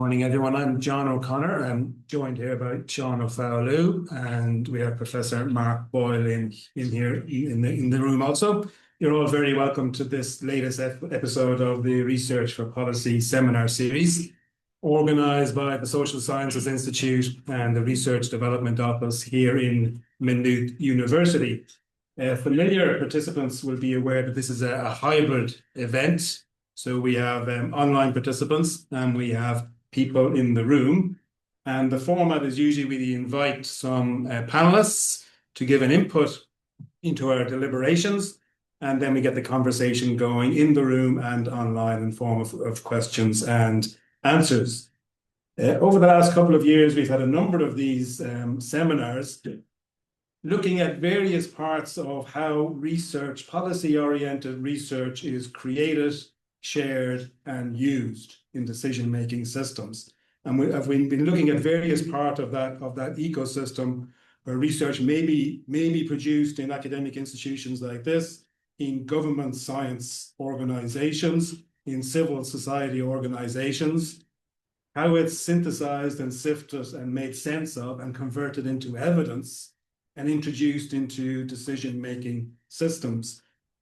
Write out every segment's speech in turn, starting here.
Morning, everyone. I'm John O'Connor. I'm joined here by Sean O'Fowlou, and we have Professor Mark Boyle in here in the room also. You're all very welcome to this latest episode of the Research for Policy seminar series, organised by the Social Sciences Institute and the Research Development Office here in Maynooth University. Familiar participants will be aware that this is a hybrid event. So we have online participants and we have people in the room. And the format is usually we invite some panelists to give an input into our deliberations, and then we get the conversation going in the room and online in form of questions and answers. Over the last couple of years, we've had a number of these seminars looking at various parts of how research, policy-oriented research is created, shared and used in decision-making systems. And we've been looking at various parts of that ecosystem where research may be produced in academic institutions like this, in government science organizations, in civil society organizations, how it's synthesized and sifted and made sense of and converted into evidence and introduced into decision-making systems.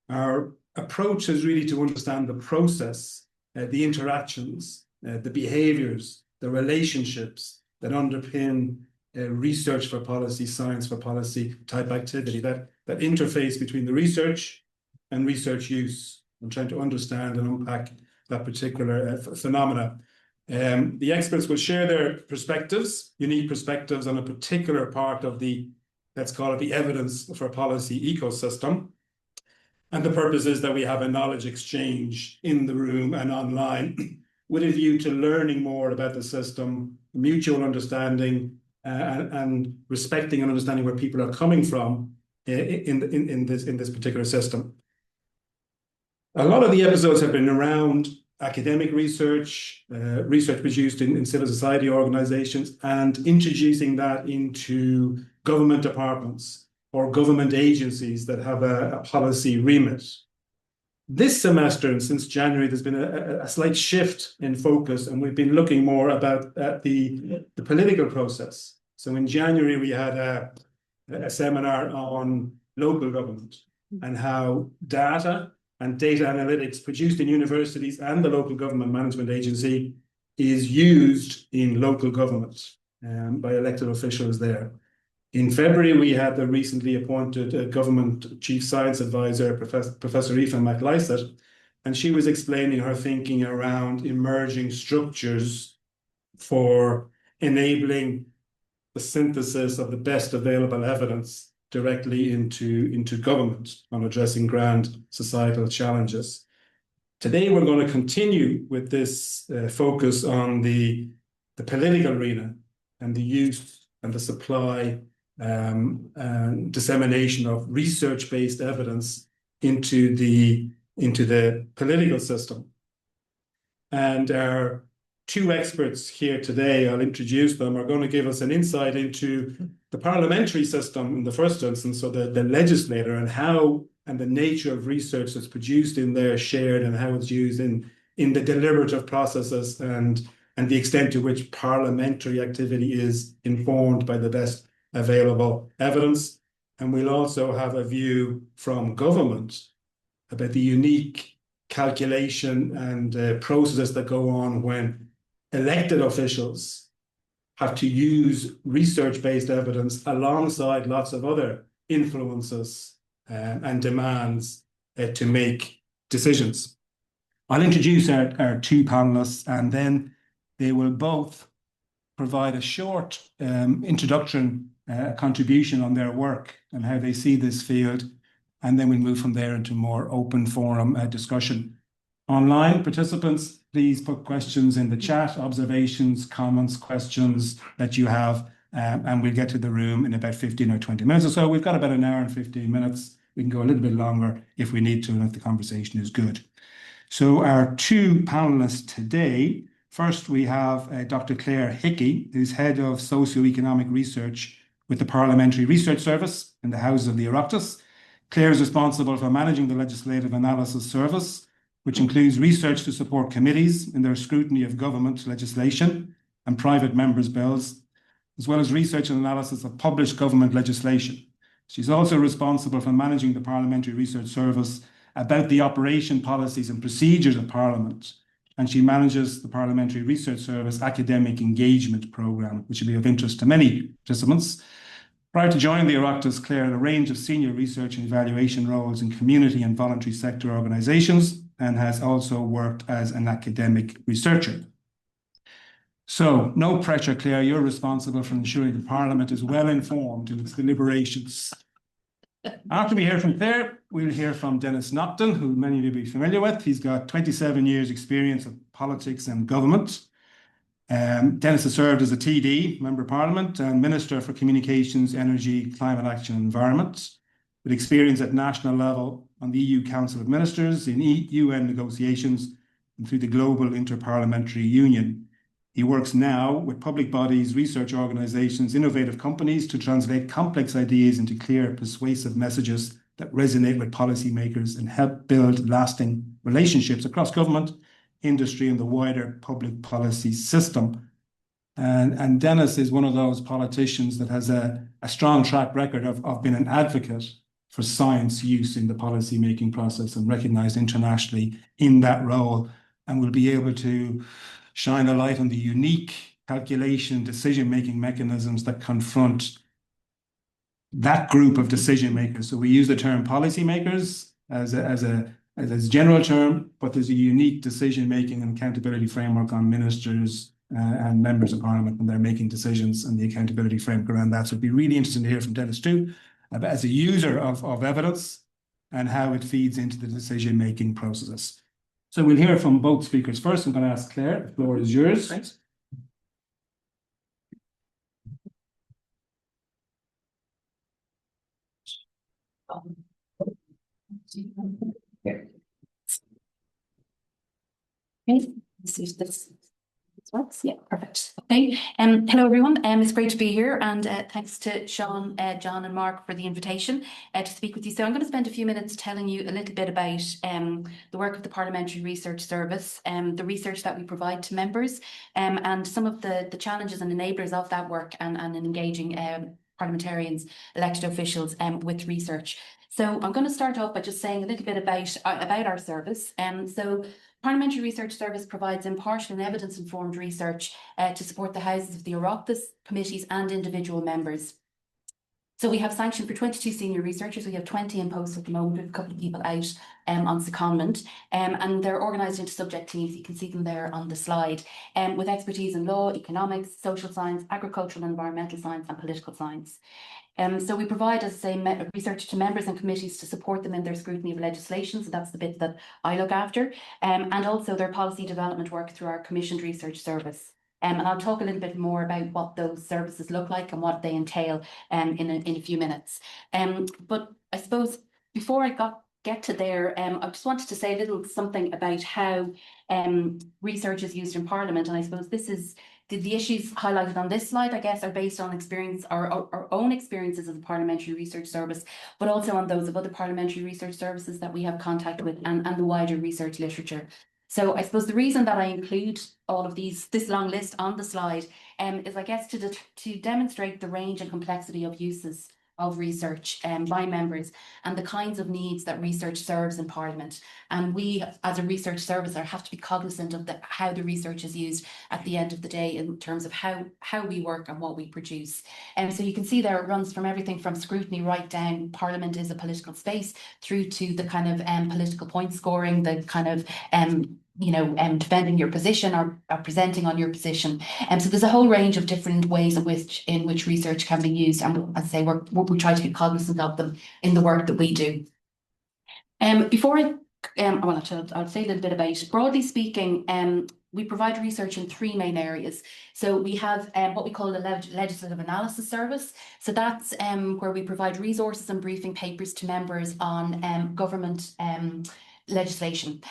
Our approach is really to understand the process, the interactions, the behaviors, the relationships that underpin research for policy, science for policy type activity, that interface between the research and research use. I'm trying to understand and unpack that particular phenomena. The experts will share their perspectives, unique perspectives on a particular part of the, let's call it the evidence for policy ecosystem. And the purpose is that we have a knowledge exchange in the room and online with a view to learning more about the system, mutual understanding, and respecting and understanding where people are coming from in this particular system. A lot of the episodes have been around academic research, research produced in civil society organizations, and introducing that into government departments or government agencies that have a policy remit. This semester and since January, there's been a slight shift in focus, and we've been looking more about the political process. So in January, we had a seminar on local government and how data and data analytics produced in universities and the local government management agency is used in local government by elected officials there. In February, we had the recently appointed government chief science advisor, Professor Aoife McLysett, and she was explaining her thinking around emerging structures for enabling the synthesis of the best available evidence directly into government on addressing grand societal challenges. Today, we're going to continue with this focus on the political arena and the use and the supply and dissemination of research-based evidence into the political system. And our two experts here today, I'll introduce them, are going to give us an insight into the parliamentary system in the first instance, so the legislator, and how and the nature of research that's produced in there, shared, and how it's used in the deliberative processes, and the extent to which parliamentary activity is informed by the best available evidence. And we'll also have a view from government about the unique calculation and processes that go on when elected officials have to use research-based evidence alongside lots of other influences and demands to make decisions. I'll introduce our two panelists, and then they will both provide a short introduction contribution on their work and how they see this field, and then we move from there into more open forum discussion. Online participants, please put questions in the chat, observations, comments, questions that you have, and we'll get to the room in about 15 or 20 minutes or so. We've got about an hour and 15 minutes. We can go a little bit longer if we need to, and if the conversation is good. So our two panelists today, first we have Dr. Claire Hickey, who's head of Socio-Economic Research with the Parliamentary Research Service in the Houses of the Oireachtas. Claire is responsible for managing the Legislative Analysis Service which includes research to support committees in their scrutiny of government legislation and private members' bills, as well as research and analysis of published government legislation. She's also responsible for managing the Parliamentary Research Service about the operation, policies and procedures of Parliament, and she manages the Parliamentary Research Service Academic Engagement Programme, which will be of interest to many participants. Prior to joining the Oireachtas, Claire had a range of senior research and evaluation roles in community and voluntary sector organisations, and has also worked as an academic researcher. So, no pressure, Claire, you're responsible for ensuring the Parliament is well informed in its deliberations. After we hear from Claire, we'll hear from Denis Naughten, who many of you will be familiar with. He's got 27 years experience of politics and government. Denis has served as a TD, Member of Parliament, and Minister for Communications, Energy, Climate Action and Environment, with experience at national level on the EU Council of Ministers, in UN negotiations, and through the Global Interparliamentary Union. He works now with public bodies, research organisations, innovative companies to translate complex ideas into clear, persuasive messages that resonate with policymakers and help build lasting relationships across government, industry and the wider public policy system. And Denis is one of those politicians that has a strong track record of being an advocate for science use in the policy-making process and recognised internationally in that role, and will be able to shine a light on the unique calculation decision-making mechanisms that confront that group of decision makers. So we use the term policymakers as a general term, but there's a unique decision-making and accountability framework on ministers and members of Parliament when they're making decisions, and the accountability framework around that. So it'd be really interesting to hear from Denis too, as a user of evidence and how it feeds into the decision-making processes. So we'll hear from both speakers. First, I'm going to ask Claire, the floor is yours. Thanks. Okay, let's see if this works. Yeah, perfect. Okay. Hello everyone. It's great to be here, and thanks to Sean, John and Mark for the invitation to speak with you. So I'm going to spend a few minutes telling you a little bit about the work of the Parliamentary Research Service, the research that we provide to members, and some of the challenges and enablers of that work, and in engaging parliamentarians, elected officials with research. So I'm going to start off by just saying a little bit about our service. So Parliamentary Research Service provides impartial and evidence-informed research to support the houses of the Oireachtas, committees and individual members. So we have sanction for 22 senior researchers. We have 20 in post at the moment. We have a couple of people out on secondment, and they're organised into subject teams. You can see them there on the slide, with expertise in law, economics, social science, agricultural and environmental science and political science. So we provide, as I say, research to members and committees to support them in their scrutiny of legislation. So that's the bit that I look after, and also their policy development work through our commissioned research service. And I'll talk a little bit more about what those services look like and what they entail in a few minutes. But I suppose before I get to there, I just wanted to say a little something about how research is used in Parliament. And I suppose this is the issues highlighted on this slide, I guess, are based on experience, our own experiences as a Parliamentary Research Service, but also on those of other Parliamentary Research Services that we have contact with, and the wider research literature. So I suppose the reason that I include all of this long list on the slide is, I guess, to demonstrate the range and complexity of uses of research by members, and the kinds of needs that research serves in Parliament. And we, as a research service, have to be cognizant of how the research is used at the end of the day in terms of how we work and what we produce. And so you can see there it runs from everything from scrutiny right down, Parliament is a political space, through to the kind of political point scoring, the kind of defending your position or presenting on your position. And so there's a whole range of different ways in which research can be used. And as I say, we try to be cognizant of them in the work that we do. Before I'll say a little bit about, broadly speaking, we provide research in three main areas. So we have what we call the legislative analysis service. So that's where we provide resources and briefing papers to members on government legislation.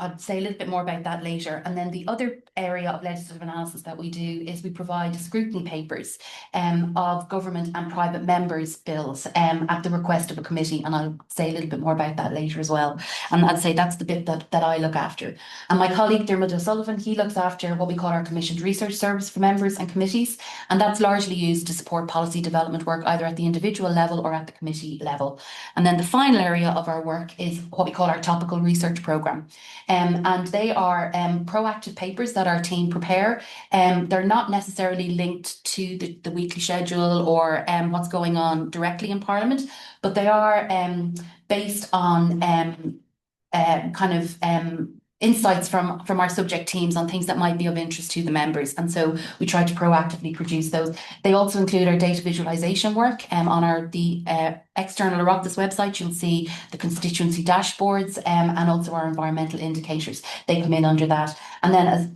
I'd say a little bit more about that later. And then the other area of legislative analysis that we do is we provide scrutiny papers of government and private members' bills at the request of a committee, and I'll say a little bit more about that later as well. And I'd say that's the bit that I look after. And my colleague Dermot O'Sullivan, he looks after what we call our commissioned research service for members and committees, and that's largely used to support policy development work either at the individual level or at the committee level. And then the final area of our work is what we call our topical research programme. And they are proactive papers that our team prepare. They're not necessarily linked to the weekly schedule or what's going on directly in Parliament, but they are based on insights from our subject teams on things that might be of interest to the members. And so we try to proactively produce those. They also include our data visualization work on the external Oireachtas website. You'll see the constituency dashboards and also our environmental indicators. They come in under that. And then as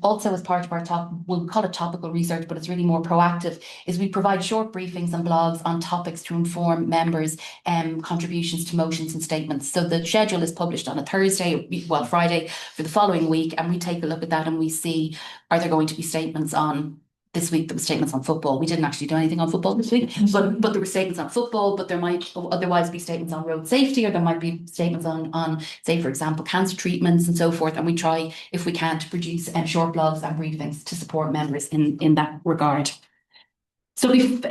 part of our we'll call it topical research, but it's really more proactive, is we provide short briefings and blogs on topics to inform members' contributions to motions and statements. So the schedule is published on a Friday for the following week, and we take a look at that and we see, are there going to be statements on this week? There were statements on football. We didn't actually do anything on football this week, but there were statements on football, but there might otherwise be statements on road safety, or there might be statements on say, for example, cancer treatments and so forth. And we try, if we can, to produce short blogs and briefings to support members in that regard. So we've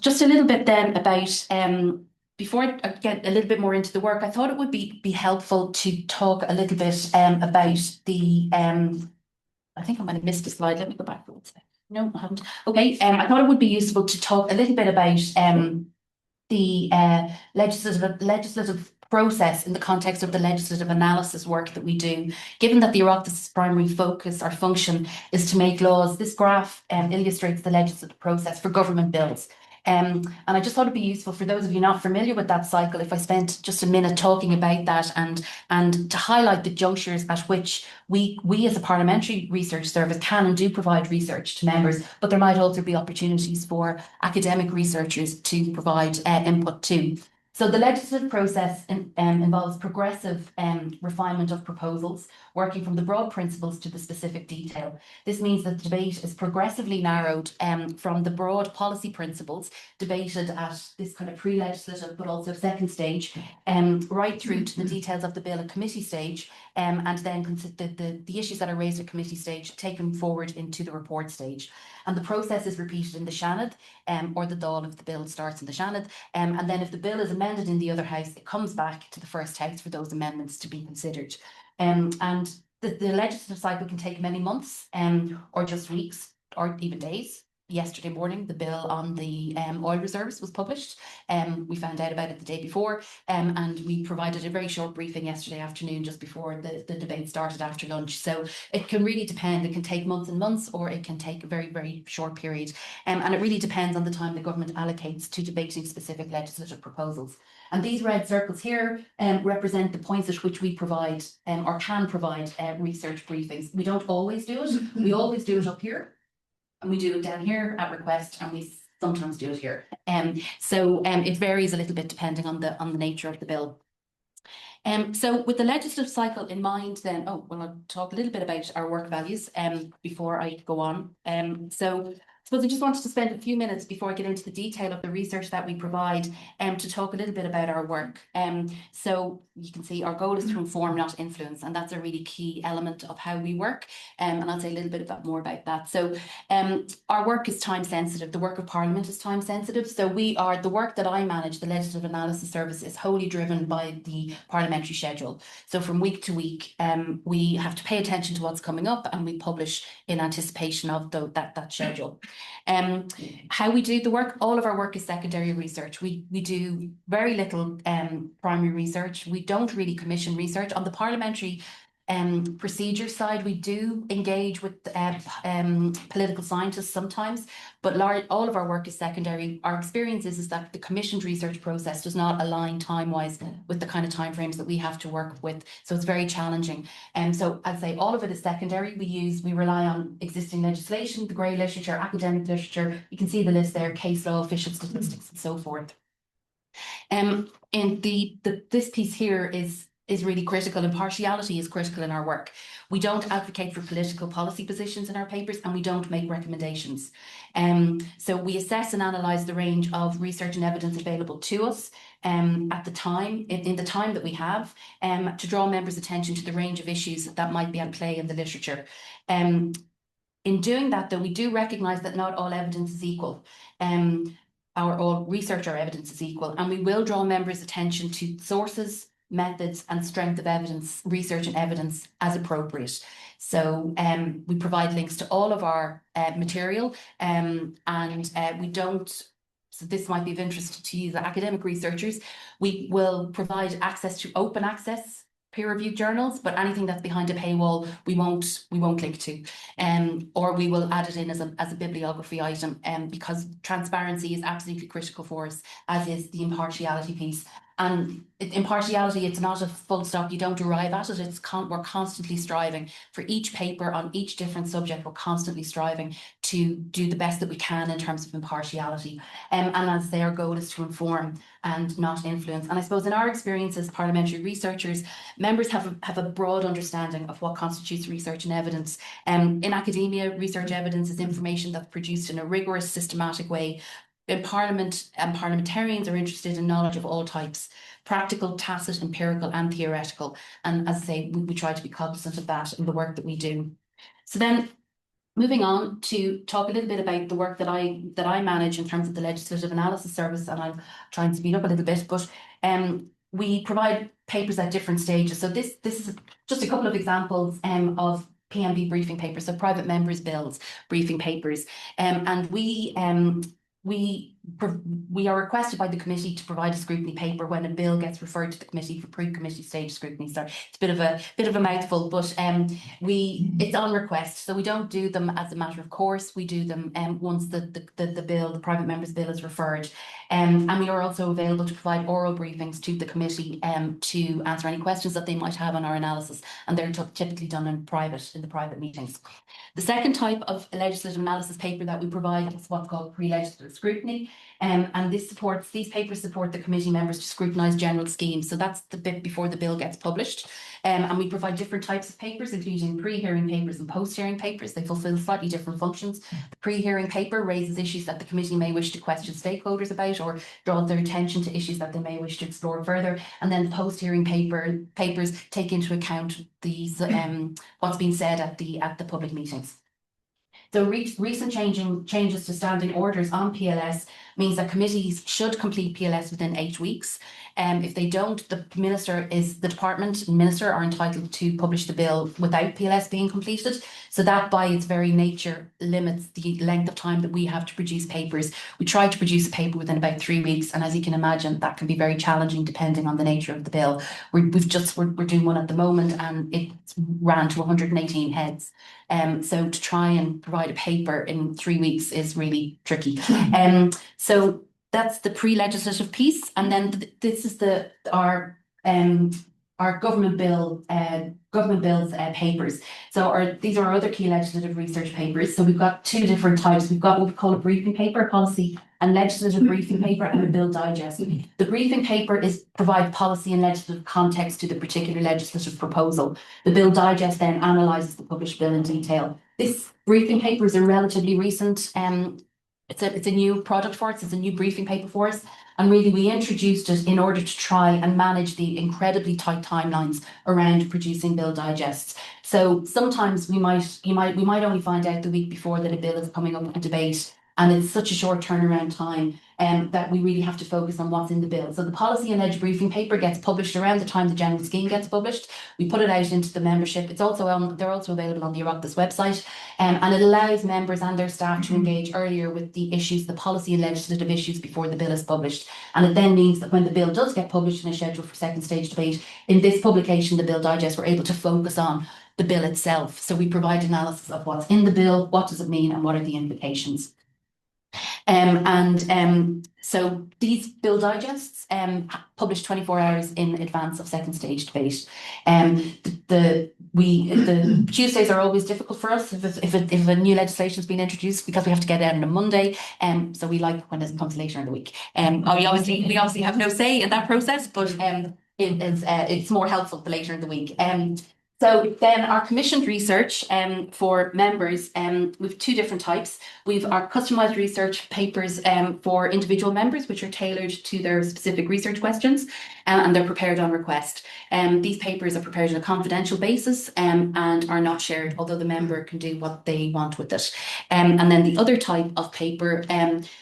just a little bit then about before I get a little bit more into the work, I thought it would be helpful to talk a little bit about the I think I might have missed a slide. Let me go back for one second. No, I haven't. Okay, I thought it would be useful to talk a little bit about the legislative process in the context of the legislative analysis work that we do. Given that the Oireachtas' primary focus or function is to make laws, this graph illustrates the legislative process for government bills. And I just thought it'd be useful for those of you not familiar with that cycle if I spent just a minute talking about that and to highlight the junctures at which we as a parliamentary research service can and do provide research to members, but there might also be opportunities for academic researchers to provide input too. So the legislative process involves progressive refinement of proposals, working from the broad principles to the specific detail. This means that the debate is progressively narrowed from the broad policy principles debated at this kind of pre-legislative but also second stage, right through to the details of the bill at committee stage, and then the issues that are raised at committee stage taken forward into the report stage. And the process is repeated in the Seanad, or the Dáil if the bill starts in the Seanad. And then if the bill is amended in the other house, it comes back to the first house for those amendments to be considered. And the legislative cycle can take many months, or just weeks, or even days. Yesterday morning, the bill on the oil reserves was published. We found out about it the day before, and we provided a very short briefing yesterday afternoon just before the debate started after lunch. So it can really depend. It can take months and months, or it can take a very, very short period. And it really depends on the time the government allocates to debating specific legislative proposals. And these red circles here represent the points at which we provide or can provide research briefings. We don't always do it. We always do it up here. And we do it down here at request, and we sometimes do it here. So it varies a little bit depending on the nature of the bill. So with the legislative cycle in mind, then, I'll talk a little bit about our work values before I go on. So I suppose I just wanted to spend a few minutes before I get into the detail of the research that we provide to talk a little bit about our work. So you can see our goal is to inform, not influence, and that's a really key element of how we work. And I'll say a little bit more about that. So our work is time sensitive. The work of Parliament is time sensitive. So the work that I manage, the Legislative Analysis Service, is wholly driven by the parliamentary schedule. So from week to week, we have to pay attention to what's coming up, and we publish in anticipation of that schedule. How we do the work, all of our work is secondary research. We do very little primary research. We don't really commission research. On the parliamentary procedure side, we do engage with political scientists sometimes, but all of our work is secondary. Our experience is that the commissioned research process does not align time-wise with the kind of timeframes that we have to work with, so it's very challenging. So I'd say all of it is secondary. We rely on existing legislation, the grey literature, academic literature. You can see the list there: case law, official statistics, and so forth. And this piece here is is really critical. Impartiality is critical in our work. We don't advocate for political policy positions in our papers, and we don't make recommendations. So we assess and analyse the range of research and evidence available to us at the time, in the time that we have, to draw members' attention to the range of issues that might be at play in the literature. In doing that, though, we do recognise that not all evidence is equal. All research or evidence is equal, and we will draw members' attention to sources, methods and strength of evidence, research and evidence as appropriate. So we provide links to all of our material, and we don't, so this might be of interest to you, the academic researchers, we will provide access to open access peer-reviewed journals, but anything that's behind a paywall, we won't link to, or we will add it in as a bibliography item, because transparency is absolutely critical for us, as is the impartiality piece. And impartiality, it's not a full stop, you don't arrive at it, we're constantly striving for each paper on each different subject. We're constantly striving to do the best that we can in terms of impartiality. And as I say, our goal is to inform and not influence. And I suppose in our experience as parliamentary researchers, members have a broad understanding of what constitutes research and evidence. In academia, research evidence is information that's produced in a rigorous, systematic way. In Parliament, and parliamentarians are interested in knowledge of all types: practical, tacit, empirical and theoretical. And as I say, we try to be cognizant of that in the work that we do. So then, moving on to talk a little bit about the work that I manage in terms of the Legislative Analysis Service, and I'm trying to speed up a little bit, but we provide papers at different stages. So this is just a couple of examples of PMB briefing papers, so private members' bills briefing papers, and we are requested by the committee to provide a scrutiny paper when a bill gets referred to the committee for pre-committee stage scrutiny. So it's a bit of a mouthful, but it's on request. So we don't do them as a matter of course. We do them once the private member's bill is referred. And we are also available to provide oral briefings to the committee to answer any questions that they might have on our analysis, and they're typically done in the private meetings. The second type of legislative analysis paper that we provide is what's called pre-legislative scrutiny, and these papers support the committee members to scrutinise general schemes. So that's the bit before the bill gets published. And we provide different types of papers, including pre-hearing papers and post-hearing papers. They fulfil slightly different functions. The pre-hearing paper raises issues that the committee may wish to question stakeholders about, or draws their attention to issues that they may wish to explore further. And then the post-hearing papers take into account these what's been said at the public meetings. So recent changes to standing orders on PLS means that committees should complete PLS within 8 weeks. If they don't, the department and minister are entitled to publish the bill without PLS being completed. So that by its very nature limits the length of time that we have to produce papers. We try to produce a paper within about 3 weeks, and as you can imagine, that can be very challenging depending on the nature of the bill. We're doing one at the moment, and it ran to 118 heads. So to try and provide a paper in 3 weeks is really tricky. So that's the pre-legislative piece, and then this is our government bills papers. So these are our other key legislative research papers. So we've got two different types. We've got what we call a briefing paper, policy and legislative briefing paper, and a bill digest. The briefing paper provides policy and legislative context to the particular legislative proposal. The bill digest then analyses the published bill in detail. This briefing paper is a relatively recent it's a new product for us, it's a new briefing paper for us. And really we introduced it in order to try and manage the incredibly tight timelines around producing bill digests. So sometimes we might only find out the week before that a bill is coming up for debate, and it's such a short turnaround time that we really have to focus on what's in the bill. So the policy and leg briefing paper gets published around the time the general scheme gets published. We put it out into the membership. They're also available on the Oireachtas website, and it allows members and their staff to engage earlier with the issues, the policy and legislative issues, before the bill is published. And it then means that when the bill does get published and is scheduled for second stage debate, in this publication, the Bill Digest, we're able to focus on the bill itself. So we provide analysis of what's in the bill, what does it mean, and what are the implications. So these bill digests published 24 hours in advance of second stage debate. The Tuesdays are always difficult for us if a new legislation has been introduced, because we have to get it out on a Monday. So we like when it comes later in the week. We obviously have no say in that process, but it's more helpful for later in the week. So then our commissioned research for members, we've two different types. We've our customised research papers for individual members, which are tailored to their specific research questions, and they're prepared on request. These papers are prepared on a confidential basis and are not shared, although the member can do what they want with it. And then the other type of paper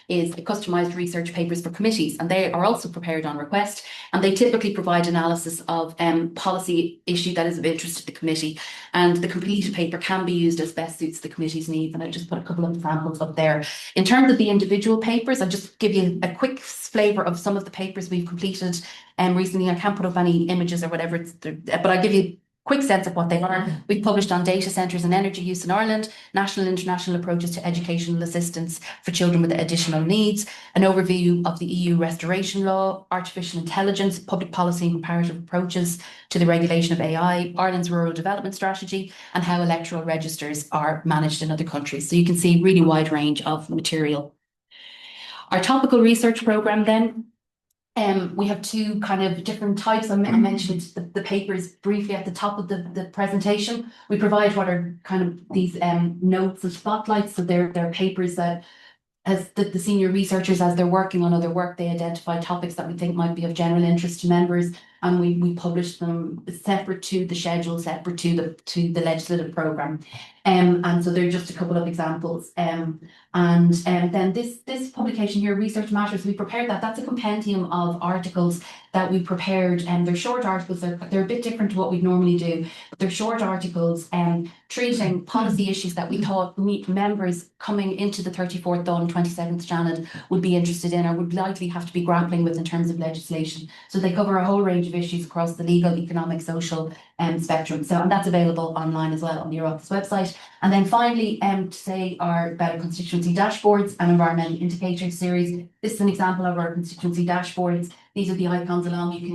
is customised research papers for committees, and they are also prepared on request, and they typically provide analysis of policy issue that is of interest to the committee, and the completed paper can be used as best suits the committee's needs. And I just put a couple of examples up there. In terms of the individual papers, I'll just give you a quick flavour of some of the papers we've completed recently. I can't put up any images or whatever, but I'll give you quick sense of what they are. We've published on data centres and energy use in Ireland, national and international approaches to educational assistance for children with additional needs, an overview of the EU restoration law, artificial intelligence, public policy and comparative approaches to the regulation of AI, Ireland's rural development strategy, and how electoral registers are managed in other countries. So you can see really wide range of material. Our topical research programme then, we have two kind of different types. I mentioned the papers briefly at the top of the presentation. We provide what are kind of these notes and spotlights. So they're papers that, as the senior researchers, as they're working on other work, they identify topics that we think might be of general interest to members, and we publish them separate to the schedule, separate to the legislative programme. And so they're just a couple of examples. And then this publication here, Research Matters, we prepared that. That's a compendium of articles that we prepared, and they're short articles. They're a bit different to what we normally do, but they're short articles treating policy issues that we thought members coming into the 34th Dáil 27th Janet would be interested in or would likely have to be grappling with in terms of legislation. So they cover a whole range of issues across the legal, economic, social spectrum. So, and that's available online as well on the Oireachtas website. And then finally, to say our better constituency dashboards and environmental indicators series. This is an example of our constituency dashboards. These are the icons along. You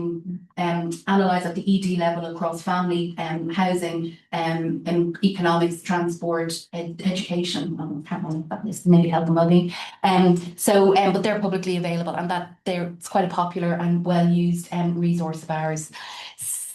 can analyse at the ED level across family, housing, economics, transport, education. This maybe health and wellbeing. But they're publicly available, and it's quite a popular and well used resource of ours.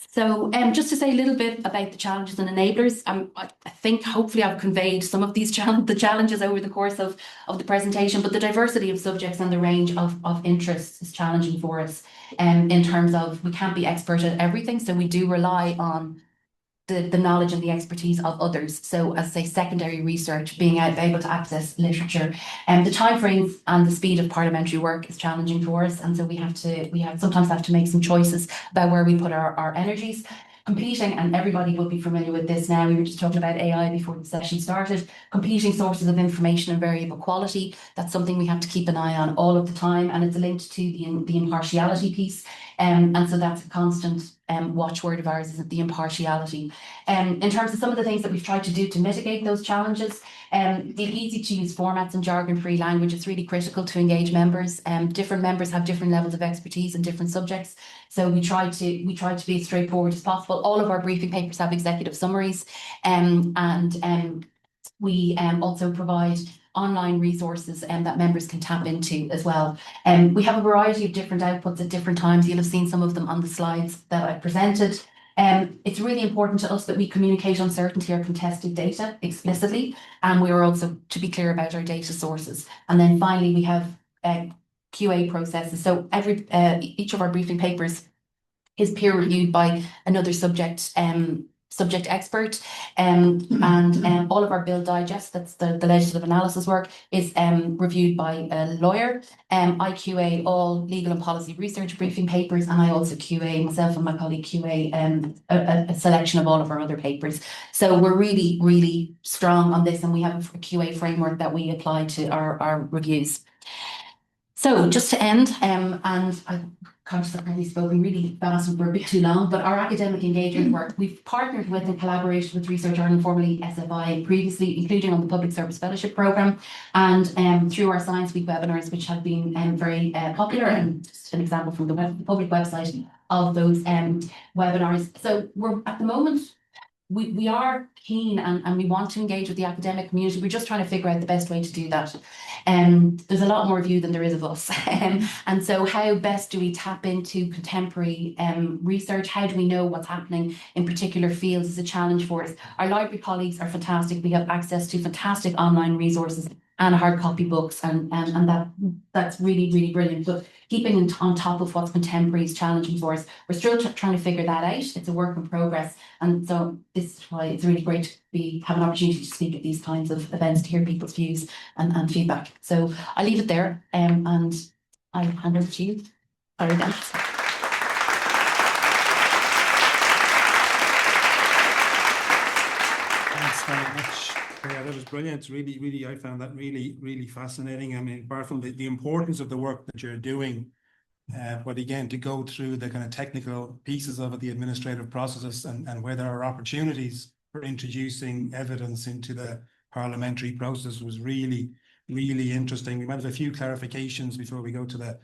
So just to say a little bit about the challenges and enablers, I think hopefully I've conveyed some of these the challenges over the course of the presentation, but the diversity of subjects and the range of interests is challenging for us in terms of we can't be expert at everything, so we do rely on the knowledge and the expertise of others. So as I say, secondary research, being able to access literature, and the timeframes and the speed of parliamentary work is challenging for us, and so we sometimes have to make some choices about where we put our energies. Competing, and everybody will be familiar with this now, we were just talking about AI before the session started, competing sources of information and variable quality. That's something we have to keep an eye on all of the time, and it's linked to the impartiality piece. And so that's a constant watchword of ours, is the impartiality. In terms of some of the things that we've tried to do to mitigate those challenges, the easy to use formats and jargon-free language is really critical to engage members. Different members have different levels of expertise in different subjects, so we try to be as straightforward as possible. All of our briefing papers have executive summaries, and we also provide online resources that members can tap into as well. We have a variety of different outputs at different times. You'll have seen some of them on the slides that I presented. It's really important to us that we communicate uncertainty or contested data explicitly, and we are also to be clear about our data sources. And then finally, we have QA processes. So each of our briefing papers is peer reviewed by another subject expert, and all of our Bill Digest, that's the legislative analysis work, is reviewed by a lawyer. I QA all legal and policy research briefing papers, and I also QA, myself and my colleague QA a selection of all of our other papers. So we're really, really strong on this, and we have a QA framework that we apply to our reviews. So just to end, and I'm conscious I've probably spoken really fast and for a bit too long, but our academic engagement work, we've partnered with and collaboration with Research Ireland, formerly SFI, previously, including on the Public Service Fellowship Programme, and through our Science Week webinars, which have been very popular, and just an example from the public website of those webinars. So we're at the moment we are keen and we want to engage with the academic community. We're just trying to figure out the best way to do that. There's a lot more of you than there is of us. And so how best do we tap into contemporary research? How do we know what's happening in particular fields is a challenge for us. Our library colleagues are fantastic. We have access to fantastic online resources and hard copy books, and that's really, really brilliant. But keeping on top of what's contemporary is challenging for us. We're still trying to figure that out. It's a work in progress. And so this is why it's really great to have an opportunity to speak at these kinds of events, to hear people's views and feedback. So I'll leave it there, and I'll hand over to you. Sorry, Dennis. Thanks very much. Yeah, that was brilliant. Really, I found that really fascinating. I mean, apart from the importance of the work that you're doing, but again, to go through the kind of technical pieces of it, the administrative processes, and where there are opportunities for introducing evidence into the parliamentary process was really interesting. We might have a few clarifications before we go to the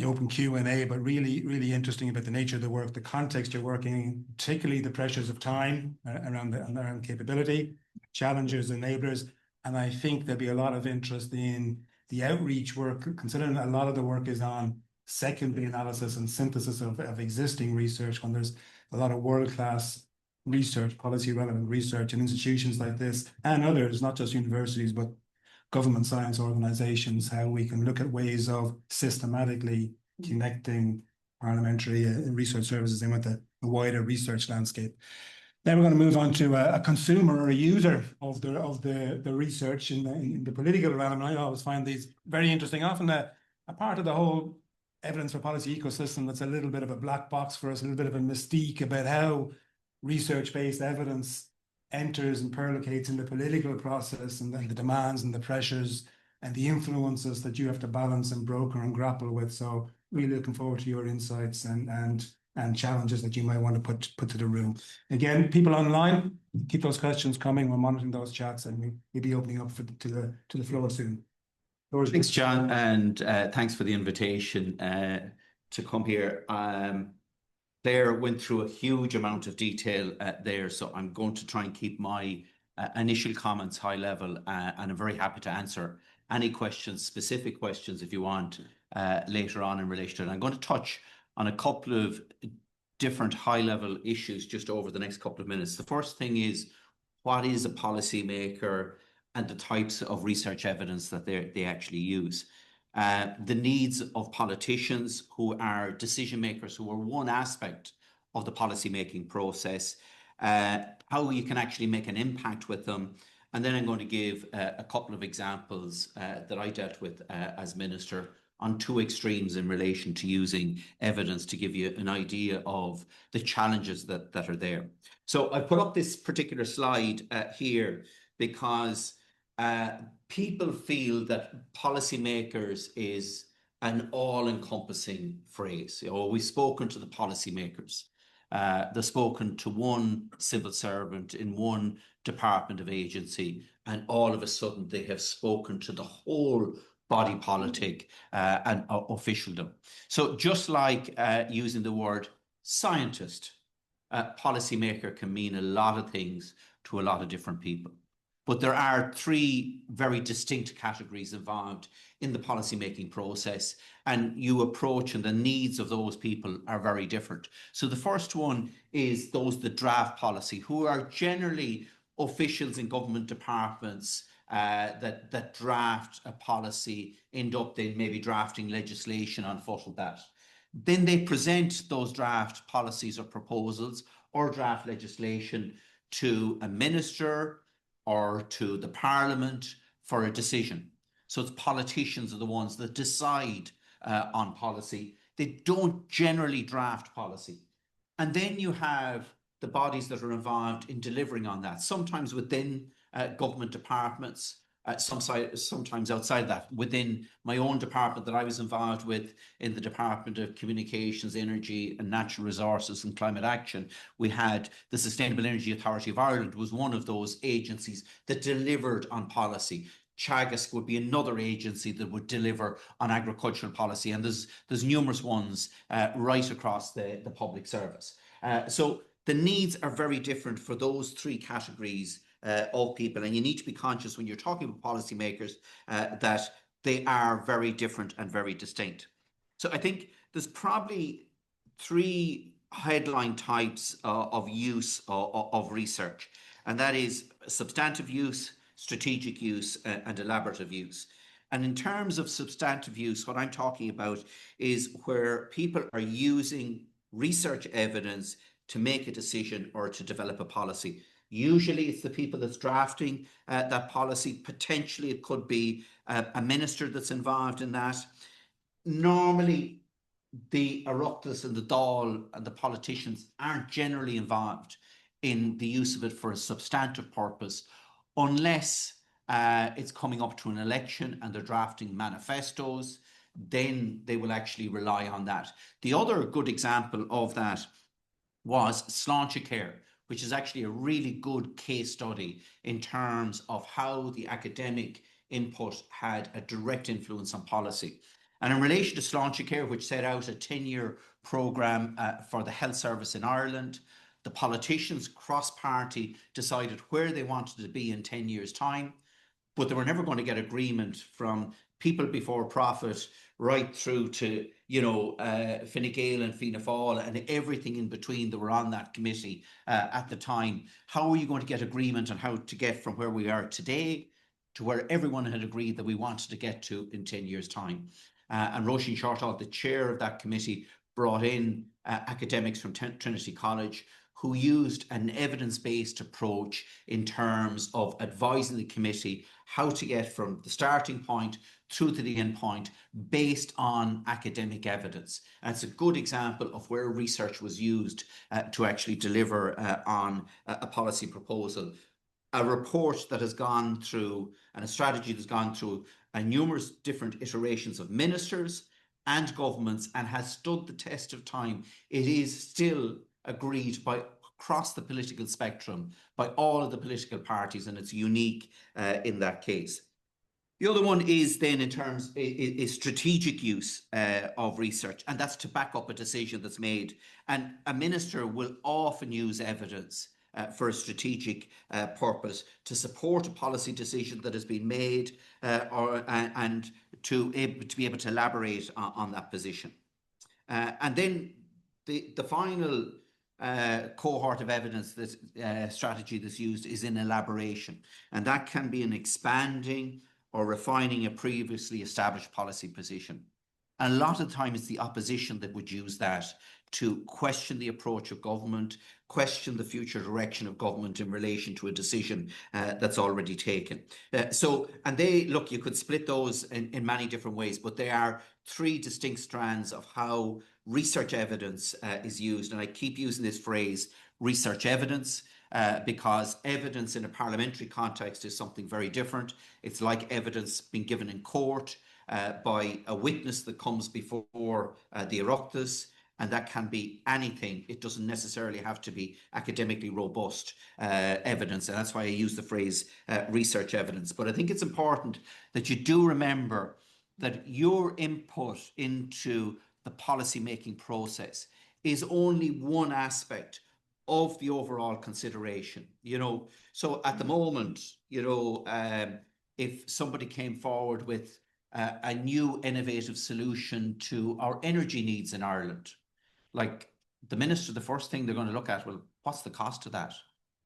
open Q&A, but really interesting about the nature of the work, the context you're working in, particularly the pressures of time around capability, challenges, enablers. And I think there'll be a lot of interest in the outreach work, considering a lot of the work is on secondary analysis and synthesis of existing research, when there's a lot of world-class research, policy relevant research in institutions like this and others, not just universities, but government science organizations, how we can look at ways of systematically connecting parliamentary research services in with the wider research landscape. Then we're going to move on to a consumer or a user of the research in the political realm. And I always find these very interesting. Often a part of the whole evidence for policy ecosystem that's a little bit of a black box for us, a little bit of a mystique about how research-based evidence enters and perlocates in the political process, and then the demands and the pressures and the influences that you have to balance and broker and grapple with. So really looking forward to your insights and challenges that you might want to put to the room. Again, people online, keep those questions coming. We're monitoring those chats, and we'll be opening up to the floor soon. Thanks, John, and thanks for the invitation to come here. Claire went through a huge amount of detail there, so I'm going to try and keep my initial comments high level, and I'm very happy to answer any questions, specific questions, if you want, later on in relation to it. I'm going to touch on a couple of different high-level issues just over the next couple of minutes. The first thing is, what is a policymaker and the types of research evidence that they actually use. The needs of politicians, who are decision makers, who are one aspect of the policy making process, how you can actually make an impact with them. And then I'm going to give a couple of examples that I dealt with as minister on two extremes in relation to using evidence to give you an idea of the challenges that are there. So I put up this particular slide here because people feel that policymakers is an all-encompassing phrase. You know, we've spoken to the policymakers. They've spoken to one civil servant in one department of agency, and all of a sudden they have spoken to the whole body politic and officialdom. So just like using the word scientist, policymaker can mean a lot of things to a lot of different people. But there are three very distinct categories involved in the policymaking process, and you approach and the needs of those people are very different. So the first one is those that draft policy, who are generally officials in government departments that draft a policy, end up then maybe drafting legislation on foot of that. Then they present those draft policies or proposals or draft legislation to a minister or to the Parliament for a decision. So it's politicians are the ones that decide on policy. They don't generally draft policy. And then you have the bodies that are involved in delivering on that, sometimes within government departments, sometimes outside of that. Within my own department that I was involved with, in the Department of Communications, Energy and Natural Resources and Climate Action, we had the Sustainable Energy Authority of Ireland was one of those agencies that delivered on policy. Teagasc would be another agency that would deliver on agricultural policy, and there's numerous ones right across the public service. So the needs are very different for those three categories of people. And you need to be conscious when you're talking with policymakers that they are very different and very distinct. So I think there's probably three headline types of use of research, and that is substantive use, strategic use, and elaborative use. And in terms of substantive use, what I'm talking about is where people are using research evidence to make a decision or to develop a policy. Usually it's the people that's drafting that policy. Potentially it could be a minister that's involved in that. Normally the Oireachtas and the Dáil and the politicians aren't generally involved in the use of it for a substantive purpose, unless it's coming up to an election and they're drafting manifestos. Then they will actually rely on that. The other good example of that was Socio-Economic, which is actually a really good case study in terms of how the academic input had a direct influence on policy. And in relation to Socio-Economic, which set out a 10-year programme for the health service in Ireland, the politicians cross-party decided where they wanted to be in 10 years' time, but they were never going to get agreement from people before profit right through to, Fine Gael and Fianna Fáil and everything in between that were on that committee at the time. How are you going to get agreement on how to get from where we are today to where everyone had agreed that we wanted to get to in 10 years' time? And Roisin Shortall, the chair of that committee, brought in academics from Trinity College who used an evidence-based approach in terms of advising the committee how to get from the starting point through to the end point based on academic evidence. And it's a good example of where research was used to actually deliver on a policy proposal. A report that has gone through and a strategy that's gone through numerous different iterations of ministers and governments and has stood the test of time. It is still agreed by across the political spectrum by all of the political parties, and it's unique in that case. The other one is then in terms is strategic use of research, and that's to back up a decision that's made. And a minister will often use evidence for a strategic purpose to support a policy decision that has been made and to be able to elaborate on that position. And then the final cohort of evidence that strategy that's used is in elaboration, and that can be in expanding or refining a previously established policy position. And a lot of the time it's the opposition that would use that to question the approach of government, question the future direction of government in relation to a decision that's already taken. You could split those in many different ways, but there are three distinct strands of how research evidence is used. And I keep using this phrase, research evidence, because evidence in a parliamentary context is something very different. It's like evidence being given in court by a witness that comes before the Oireachtas, and that can be anything. It doesn't necessarily have to be academically robust evidence, and that's why I use the phrase research evidence. But I think it's important that you do remember that your input into the policy-making process is only one aspect of the overall consideration. So at the moment, if somebody came forward with a new innovative solution to our energy needs in Ireland, like the minister, the first thing they're going to look at, well, what's the cost of that?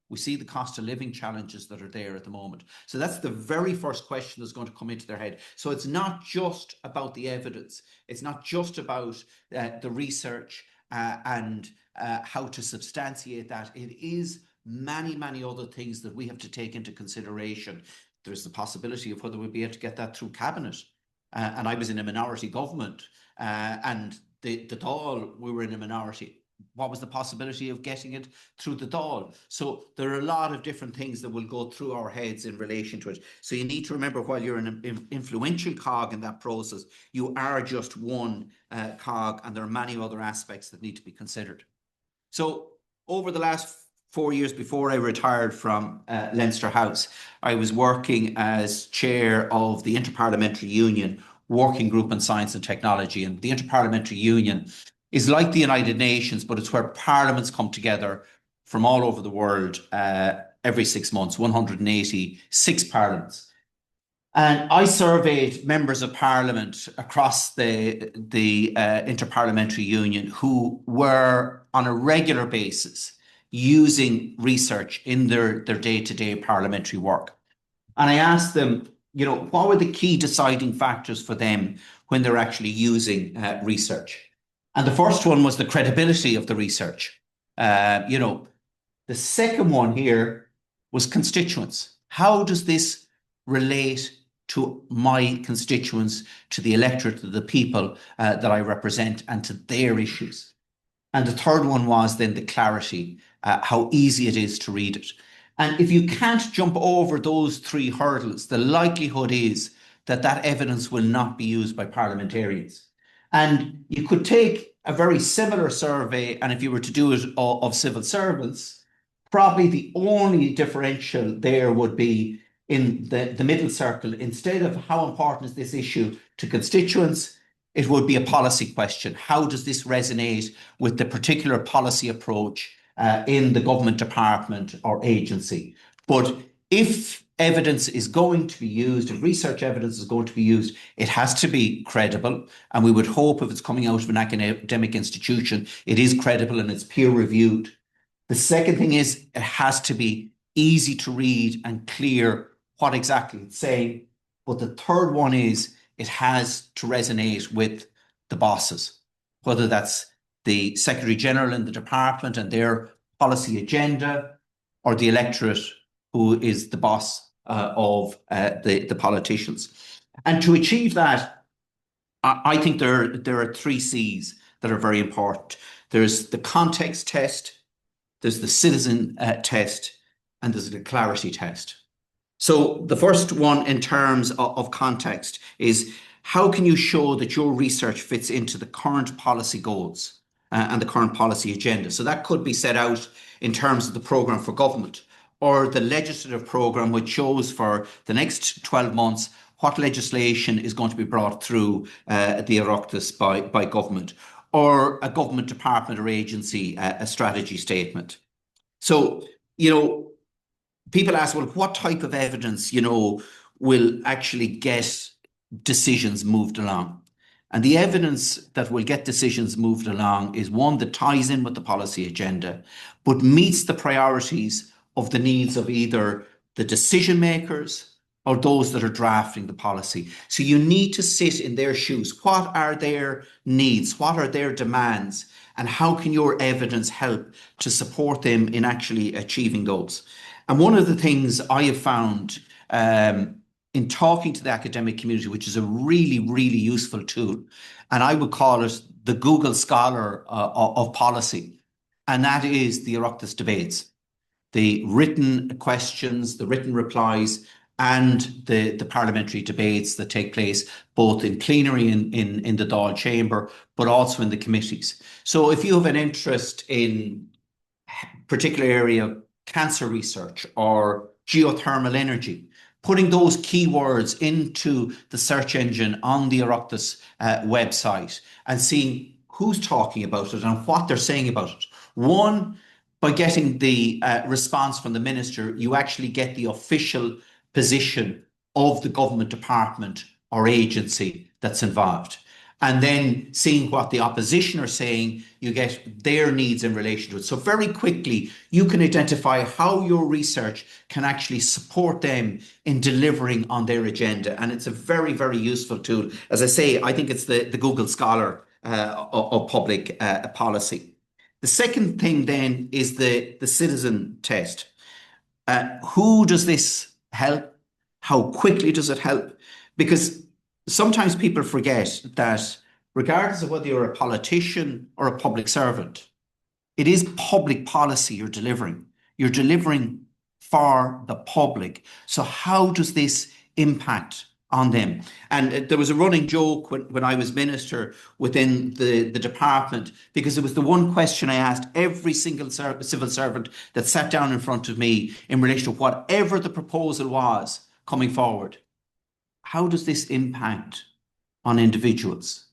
We see the cost of living challenges that are there at the moment. So that's the very first question that's going to come into their head. So it's not just about the evidence. It's not just about the research and how to substantiate that. It is many, many other things that we have to take into consideration. There's the possibility of whether we'll be able to get that through cabinet. And I was in a minority government, and the Dáil, we were in a minority. What was the possibility of getting it through the Dáil? So there are a lot of different things that will go through our heads in relation to it. So you need to remember, while you're an influential cog in that process, you are just one cog, and there are many other aspects that need to be considered. So over the last 4 years before I retired from Leinster House, I was working as chair of the Interparliamentary Union Working Group on Science and Technology. And the Interparliamentary Union is like the United Nations, but it's where parliaments come together from all over the world every 6 months, 186 parliaments. And I surveyed members of parliament across the Interparliamentary Union who were on a regular basis using research in their day-to-day parliamentary work. And I asked them, what were the key deciding factors for them when they're actually using research? And the first one was the credibility of the research. The second one here was constituents. How does this relate to my constituents, to the electorate, to the people that I represent, and to their issues? And the third one was then the clarity, how easy it is to read it. And if you can't jump over those three hurdles, the likelihood is that evidence will not be used by parliamentarians. And you could take a very similar survey, and if you were to do it of civil servants, probably the only differential there would be in the middle circle. Instead of how important is this issue to constituents, it would be a policy question. How does this resonate with the particular policy approach in the government department or agency? But if evidence is going to be used, if research evidence is going to be used, it has to be credible. And we would hope if it's coming out of an academic institution, it is credible and it's peer reviewed. The second thing is it has to be easy to read and clear what exactly it's saying. But the third one is it has to resonate with the bosses, whether that's the Secretary General in the department and their policy agenda, or the electorate who is the boss of the politicians. And to achieve that, I think there are 3 C's that are very important. There's the context test, there's the citizen test, and there's the clarity test. So the first one in terms of context is, how can you show that your research fits into the current policy goals and the current policy agenda? So that could be set out in terms of the programme for government, or the legislative programme, which shows for the next 12 months what legislation is going to be brought through the Oireachtas by government, or a government department or agency, a strategy statement. So, people ask, well, what type of evidence, will actually get decisions moved along? And the evidence that will get decisions moved along is one that ties in with the policy agenda, but meets the priorities of the needs of either the decision makers or those that are drafting the policy. So you need to sit in their shoes. What are their needs? What are their demands? And how can your evidence help to support them in actually achieving those? And one of the things I have found in talking to the academic community, which is a really, really useful tool, and I would call it the Google Scholar of policy, and that is the Oireachtas debates, the written questions, the written replies, and the parliamentary debates that take place both in plenary in the Dáil chamber, but also in the committees. So if you have an interest in a particular area of cancer research or geothermal energy, putting those keywords into the search engine on the Oireachtas website and seeing who's talking about it and what they're saying about it. One, by getting the response from the minister, you actually get the official position of the government department or agency that's involved. And then seeing what the opposition are saying, you get their needs in relation to it. So very quickly, you can identify how your research can actually support them in delivering on their agenda. And it's a very, very useful tool. As I say, I think it's the Google Scholar of public policy. The second thing then is the citizen test. Who does this help? How quickly does it help? Because sometimes people forget that regardless of whether you're a politician or a public servant, it is public policy you're delivering. You're delivering for the public. So how does this impact on them? And there was a running joke when I was minister within the department, because it was the one question I asked every single civil servant that sat down in front of me in relation to whatever the proposal was coming forward. How does this impact on individuals?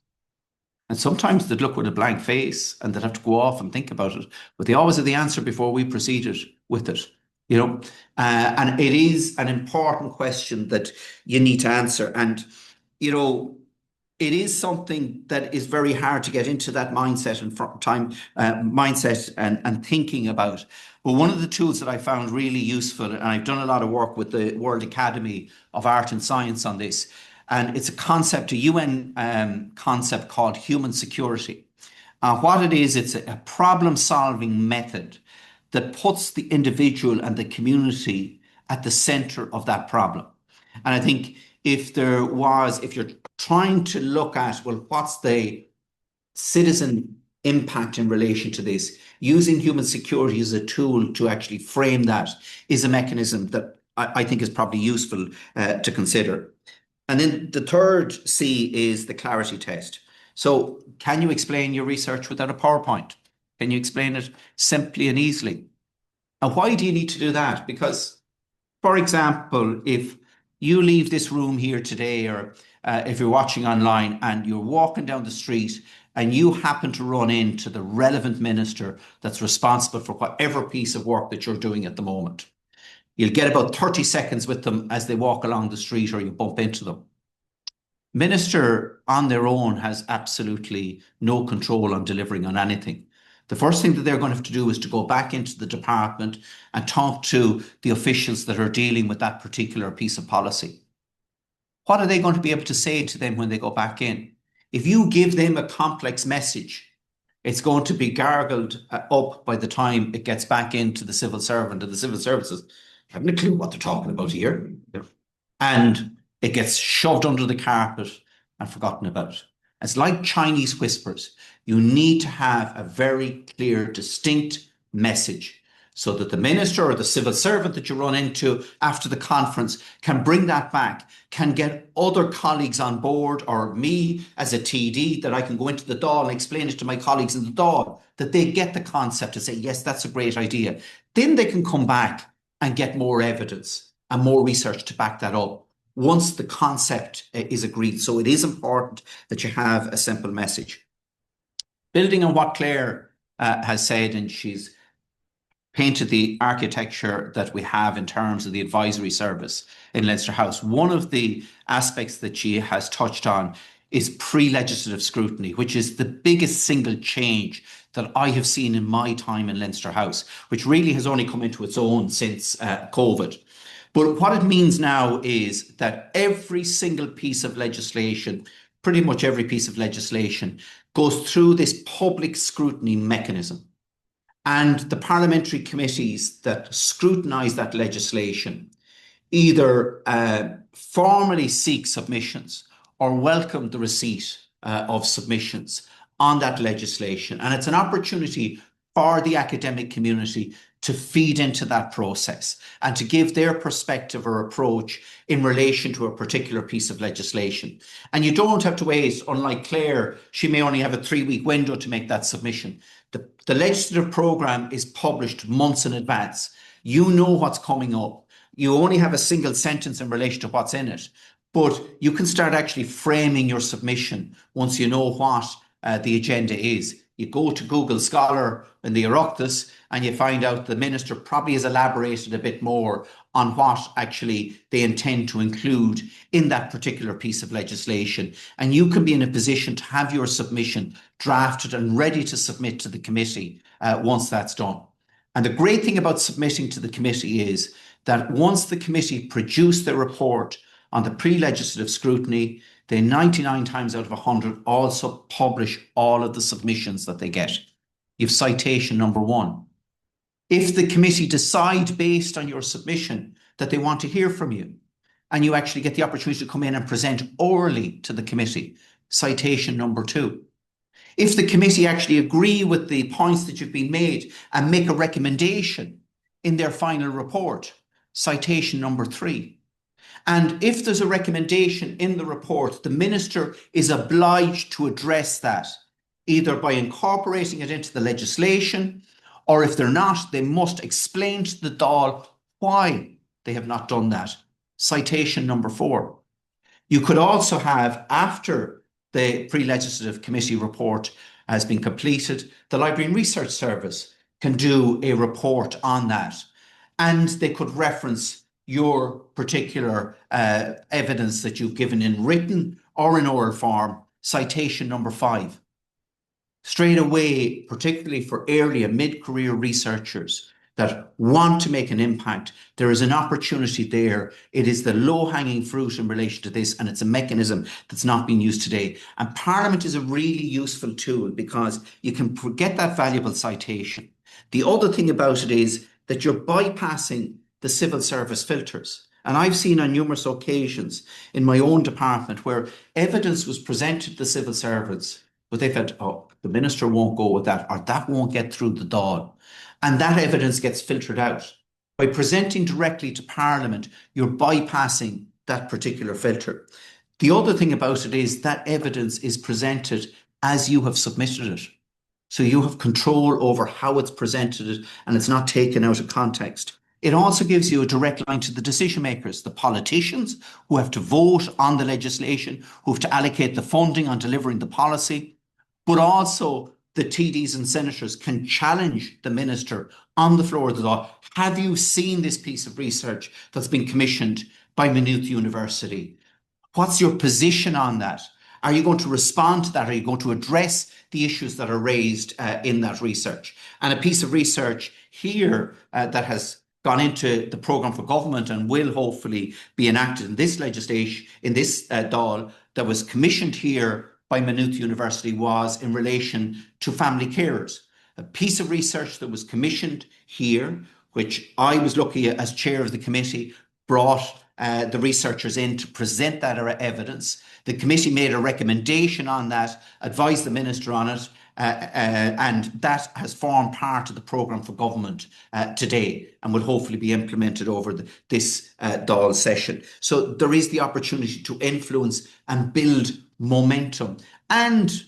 And sometimes they'd look with a blank face and they'd have to go off and think about it. But they always had the answer before we proceeded with it, you know. And it is an important question that you need to answer. And, you know, it is something that is very hard to get into that mindset and thinking about. But one of the tools that I found really useful, and I've done a lot of work with the World Academy of Art and Science on this, and it's a UN concept called human security. What it is, it's a problem-solving method that puts the individual and the community at the center of that problem. And I think if you're trying to look at, well, what's the citizen impact in relation to this, using human security as a tool to actually frame that is a mechanism that I think is probably useful to consider. And then the third C is the clarity test. So can you explain your research without a PowerPoint? Can you explain it simply and easily? And why do you need to do that? Because, for example, if you leave this room here today, or if you're watching online and you're walking down the street and you happen to run into the relevant minister that's responsible for whatever piece of work that you're doing at the moment, you'll get about 30 seconds with them as they walk along the street, or you bump into them. Minister on their own has absolutely no control on delivering on anything. The first thing that they're going to have to do is to go back into the department and talk to the officials that are dealing with that particular piece of policy. What are they going to be able to say to them when they go back in? If you give them a complex message, it's going to be gargled up by the time it gets back into the civil servant and the civil services. I haven't a clue what they're talking about here. And it gets shoved under the carpet and forgotten about. It's like Chinese whispers. You need to have a very clear, distinct message so that the minister or the civil servant that you run into after the conference can bring that back, can get other colleagues on board, or me as a TD, that I can go into the Dáil and explain it to my colleagues in the Dáil, that they get the concept and say, yes, that's a great idea. Then they can come back and get more evidence and more research to back that up once the concept is agreed. So it is important that you have a simple message. Building on what Claire has said, and she's painted the architecture that we have in terms of the advisory service in Leinster House, one of the aspects that she has touched on is pre-legislative scrutiny, which is the biggest single change that I have seen in my time in Leinster House, which really has only come into its own since COVID. But what it means now is that every single piece of legislation, pretty much every piece of legislation, goes through this public scrutiny mechanism. And the parliamentary committees that scrutinise that legislation either formally seek submissions or welcome the receipt of submissions on that legislation. And it's an opportunity for the academic community to feed into that process and to give their perspective or approach in relation to a particular piece of legislation. And you don't have to wait, unlike Claire, she may only have a 3-week window to make that submission. The legislative programme is published months in advance. You know what's coming up. You only have a single sentence in relation to what's in it, but you can start actually framing your submission once you know what the agenda is. You go to Google Scholar in the Oireachtas and you find out the minister probably has elaborated a bit more on what actually they intend to include in that particular piece of legislation. And you can be in a position to have your submission drafted and ready to submit to the committee once that's done. And the great thing about submitting to the committee is that once the committee produce their report on the pre-legislative scrutiny, they 99 times out of 100 also publish all of the submissions that they get. You have citation number 1. If the committee decide based on your submission that they want to hear from you, and you actually get the opportunity to come in and present orally to the committee, citation number 2. If the committee actually agree with the points that you've been made and make a recommendation in their final report, citation number 3. And if there's a recommendation in the report, the minister is obliged to address that, either by incorporating it into the legislation, or if they're not, they must explain to the Dáil why they have not done that. Citation number 4. You could also have, after the pre-legislative committee report has been completed, the Library and Research Service can do a report on that. And they could reference your particular evidence that you've given in written or in oral form, citation number 5. Straight away, particularly for early and mid-career researchers that want to make an impact, there is an opportunity there. It is the low-hanging fruit in relation to this, and it's a mechanism that's not being used today. And Parliament is a really useful tool because you can get that valuable citation. The other thing about it is that you're bypassing the civil service filters. And I've seen on numerous occasions in my own department where evidence was presented to the civil servants, but they felt, oh, the minister won't go with that, or that won't get through the Dáil. And that evidence gets filtered out. By presenting directly to Parliament, you're bypassing that particular filter. The other thing about it is that evidence is presented as you have submitted it. So you have control over how it's presented, and it's not taken out of context. It also gives you a direct line to the decision makers, the politicians who have to vote on the legislation, who have to allocate the funding on delivering the policy, but also the TDs and senators can challenge the minister on the floor of the law. Have you seen this piece of research that's been commissioned by Maynooth University? What's your position on that? Are you going to respond to that? Are you going to address the issues that are raised in that research? And a piece of research here that has gone into the programme for government and will hopefully be enacted in this legislation, in this Dáil, that was commissioned here by Maynooth University was in relation to family carers. A piece of research that was commissioned here, which I was lucky as chair of the committee, brought the researchers in to present that evidence. The committee made a recommendation on that, advised the minister on it, and that has formed part of the programme for government today and will hopefully be implemented over this Dáil session. So there is the opportunity to influence and build momentum and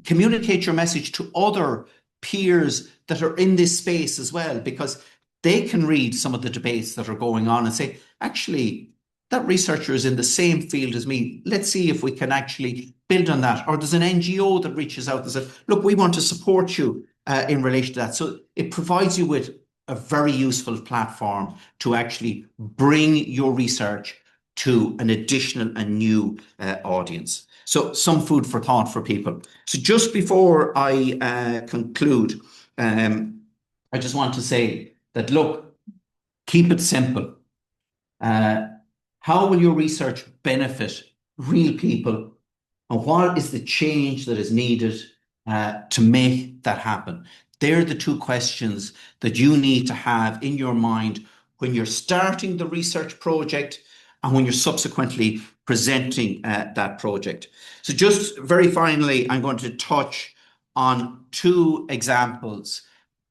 communicate your message to other peers that are in this space as well, because they can read some of the debates that are going on and say, actually, that researcher is in the same field as me. Let's see if we can actually build on that. Or there's an NGO that reaches out and says, look, we want to support you in relation to that. So it provides you with a very useful platform to actually bring your research to an additional and new audience. So some food for thought for people. So just before I conclude, I just want to say that, look, keep it simple. How will your research benefit real people? And what is the change that is needed to make that happen? They're the two questions that you need to have in your mind when you're starting the research project and when you're subsequently presenting that project. So just very finally, I'm going to touch on 2 examples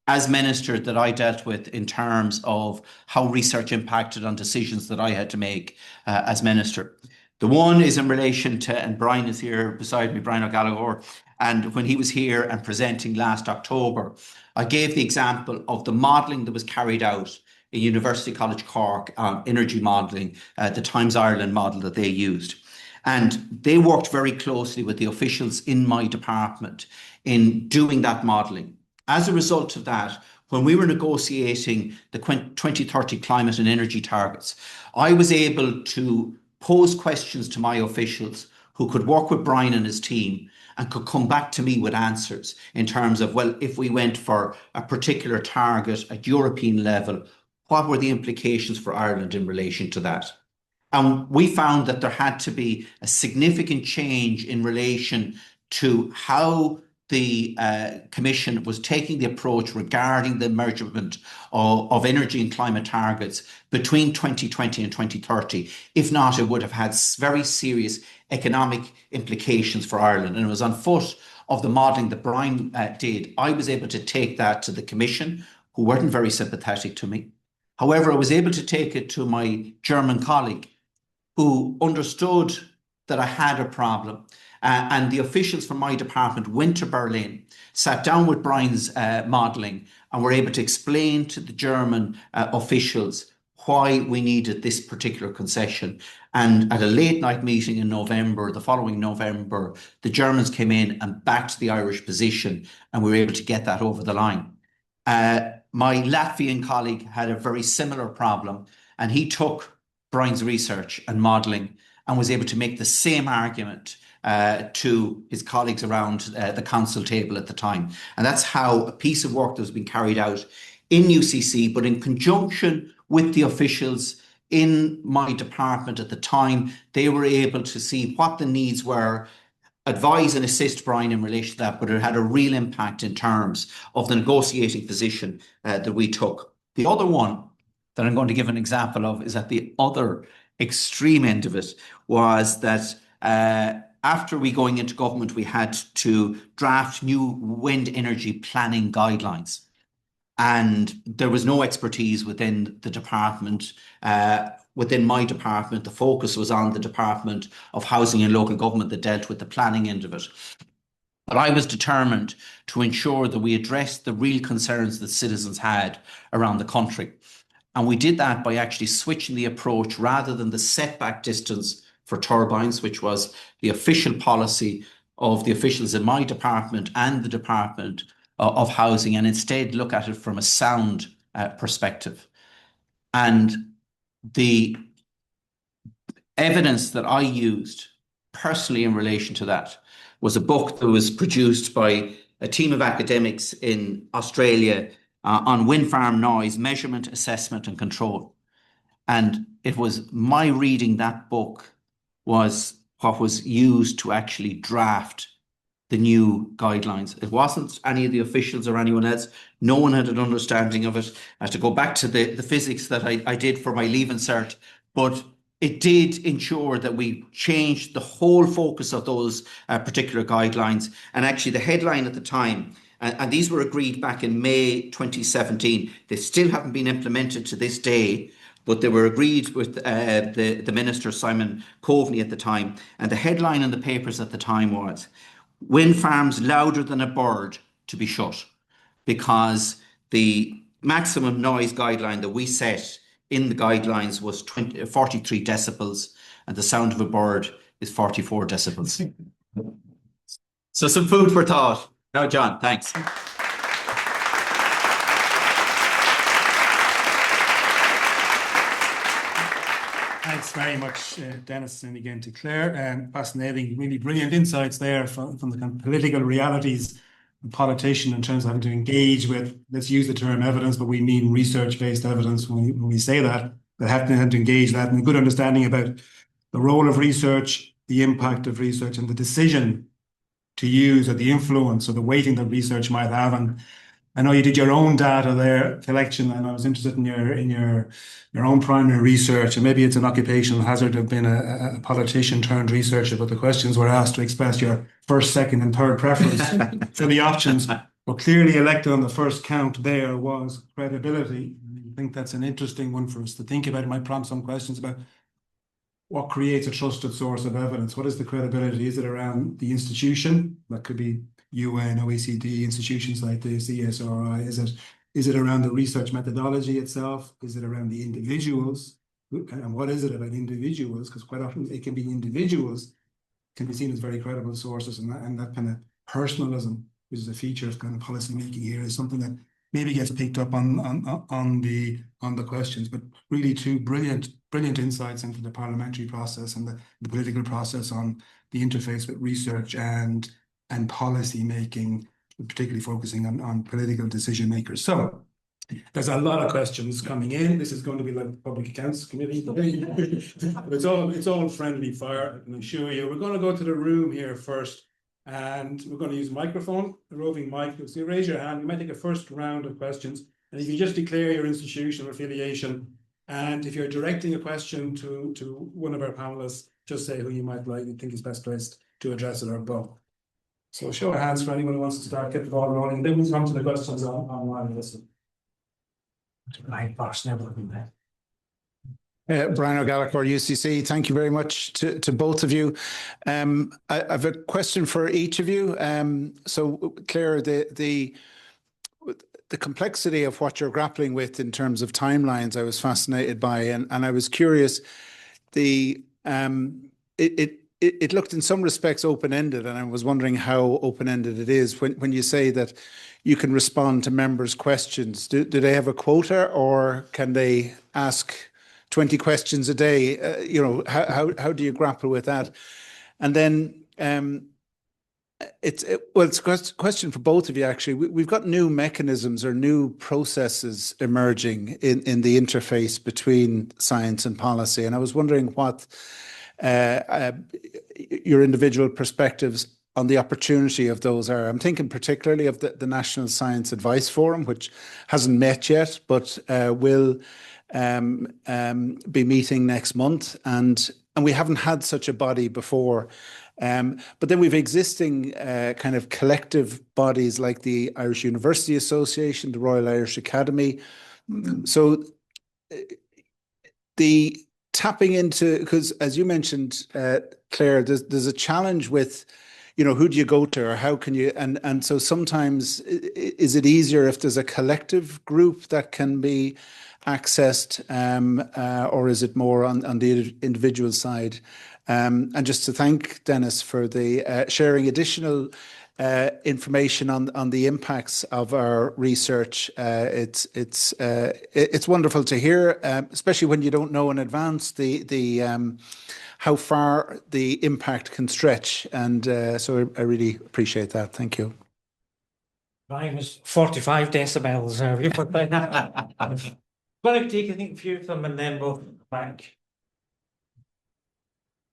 as minister that I dealt with in terms of how research impacted on decisions that I had to make as minister. The one is in relation to, and Brian is here beside me, Brian O'Gallagher, and when he was here and presenting last October, I gave the example of the modelling that was carried out in University College Cork, energy modelling, the Times Ireland model that they used. And they worked very closely with the officials in my department in doing that modelling. As a result of that, when we were negotiating the 2030 climate and energy targets, I was able to pose questions to my officials who could work with Brian and his team and could come back to me with answers in terms of, well, if we went for a particular target at European level, what were the implications for Ireland in relation to that? And we found that there had to be a significant change in relation to how the Commission was taking the approach regarding the measurement of energy and climate targets between 2020 and 2030. If not, it would have had very serious economic implications for Ireland. And it was on foot of the modelling that Brian did. I was able to take that to the Commission, who weren't very sympathetic to me. However, I was able to take it to my German colleague, who understood that I had a problem. And the officials from my department went to Berlin, sat down with Brian's modelling, and were able to explain to the German officials why we needed this particular concession. And at a late night meeting in November, the following November, the Germans came in and backed the Irish position, and we were able to get that over the line. My Latvian colleague had a very similar problem, and he took Brian's research and modelling and was able to make the same argument to his colleagues around the council table at the time. And that's how a piece of work that was being carried out in UCC, but in conjunction with the officials in my department at the time, they were able to see what the needs were, advise and assist Brian in relation to that, but it had a real impact in terms of the negotiating position that we took. The other one that I'm going to give an example of is at the other extreme end of it, was that after we going into government, we had to draft new wind energy planning guidelines. And there was no expertise within the department. Within my department, the focus was on the Department of Housing and Local Government that dealt with the planning end of it. But I was determined to ensure that we addressed the real concerns that citizens had around the country. And we did that by actually switching the approach, rather than the setback distance for turbines, which was the official policy of the officials in my department and the Department of Housing, and instead look at it from a sound perspective. And the evidence that I used personally in relation to that was a book that was produced by a team of academics in Australia on wind farm noise measurement, assessment and control. And it was my reading that book was what was used to actually draft the new guidelines. It wasn't any of the officials or anyone else. No one had an understanding of it. I had to go back to the physics that I did for my Leaving Cert, but it did ensure that we changed the whole focus of those particular guidelines. And actually the headline at the time, and these were agreed back in May 2017, they still haven't been implemented to this day, but they were agreed with the Minister, Simon Coveney, at the time. And the headline in the papers at the time was, "Wind farms louder than a bird to be shut," because the maximum noise guideline that we set in the guidelines was 43 decibels, and the sound of a bird is 44 decibels. So some food for thought. No, John, thanks. Thanks very much, Denis, and again to Claire. Fascinating, really brilliant insights there from the kind of political realities of a politician in terms of having to engage with, let's use the term evidence, but we mean research-based evidence when we say that, but have to engage that, and a good understanding about the role of research, the impact of research, and the decision to use, or the influence or the weighting that research might have. And I know you did your own data there collection, and I was interested in your own primary research, and maybe it's an occupational hazard of being a politician turned researcher, but the questions were asked to express your first, second and third preference for the options. But clearly elected on the first count there was credibility. I think that's an interesting one for us to think about. It might prompt some questions about what creates a trusted source of evidence. What is the credibility? Is it around the institution? That could be UN, OECD, institutions like the CSRI. Is it around the research methodology itself? Is it around the individuals? And what is it about individuals? Because quite often it can be individuals can be seen as very credible sources, and that kind of personalism, which is a feature of kind of policy making here, is something that maybe gets picked up on the questions. But really two brilliant insights into the parliamentary process and the political process on the interface with research and policy making, particularly focusing on political decision makers. So there's a lot of questions coming in. This is going to be like the Public Accounts Committee. But it's all friendly fire, I can assure you. We're going to go to the room here first, and we're going to use a microphone, a roving mic. So you raise your hand. We might take a first round of questions, and if you just declare your institutional affiliation, and if you're directing a question to one of our panelists, just say who you might like, you think is best placed to address it or both. So show of hands for anyone who wants to start, get the ball rolling. Then we'll come to the questions online. Listen. Brian O'Gallagher, UCC. Thank you very much to both of you. I have a question for each of you. So Claire, the complexity of what you're grappling with in terms of timelines, I was fascinated by, and I was curious. It looked in some respects open-ended, and I was wondering how open-ended it is. When you say that you can respond to members' questions, do they have a quota, or can they ask 20 questions a day? How do you grapple with that? And then it's a question for both of you, actually. We've got new mechanisms or new processes emerging in the interface between science and policy, and I was wondering what your individual perspectives on the opportunity of those are. I'm thinking particularly of the National Science Advice Forum, which hasn't met yet, but will be meeting next month, and we haven't had such a body before. But then we've existing kind of collective bodies like the Irish University Association, the Royal Irish Academy. So the tapping into, because as you mentioned, Claire, there's a challenge with, who do you go to, or how can you, and so sometimes is it easier if there's a collective group that can be accessed, or is it more on the individual side? And just to thank Denis for the sharing additional information on the impacts of our research. It's wonderful to hear, especially when you don't know in advance the how far the impact can stretch, and so I really appreciate that. Thank you. Mine was 45 decibels. You put that. Going to take, I think, a few of them, and then we'll go back.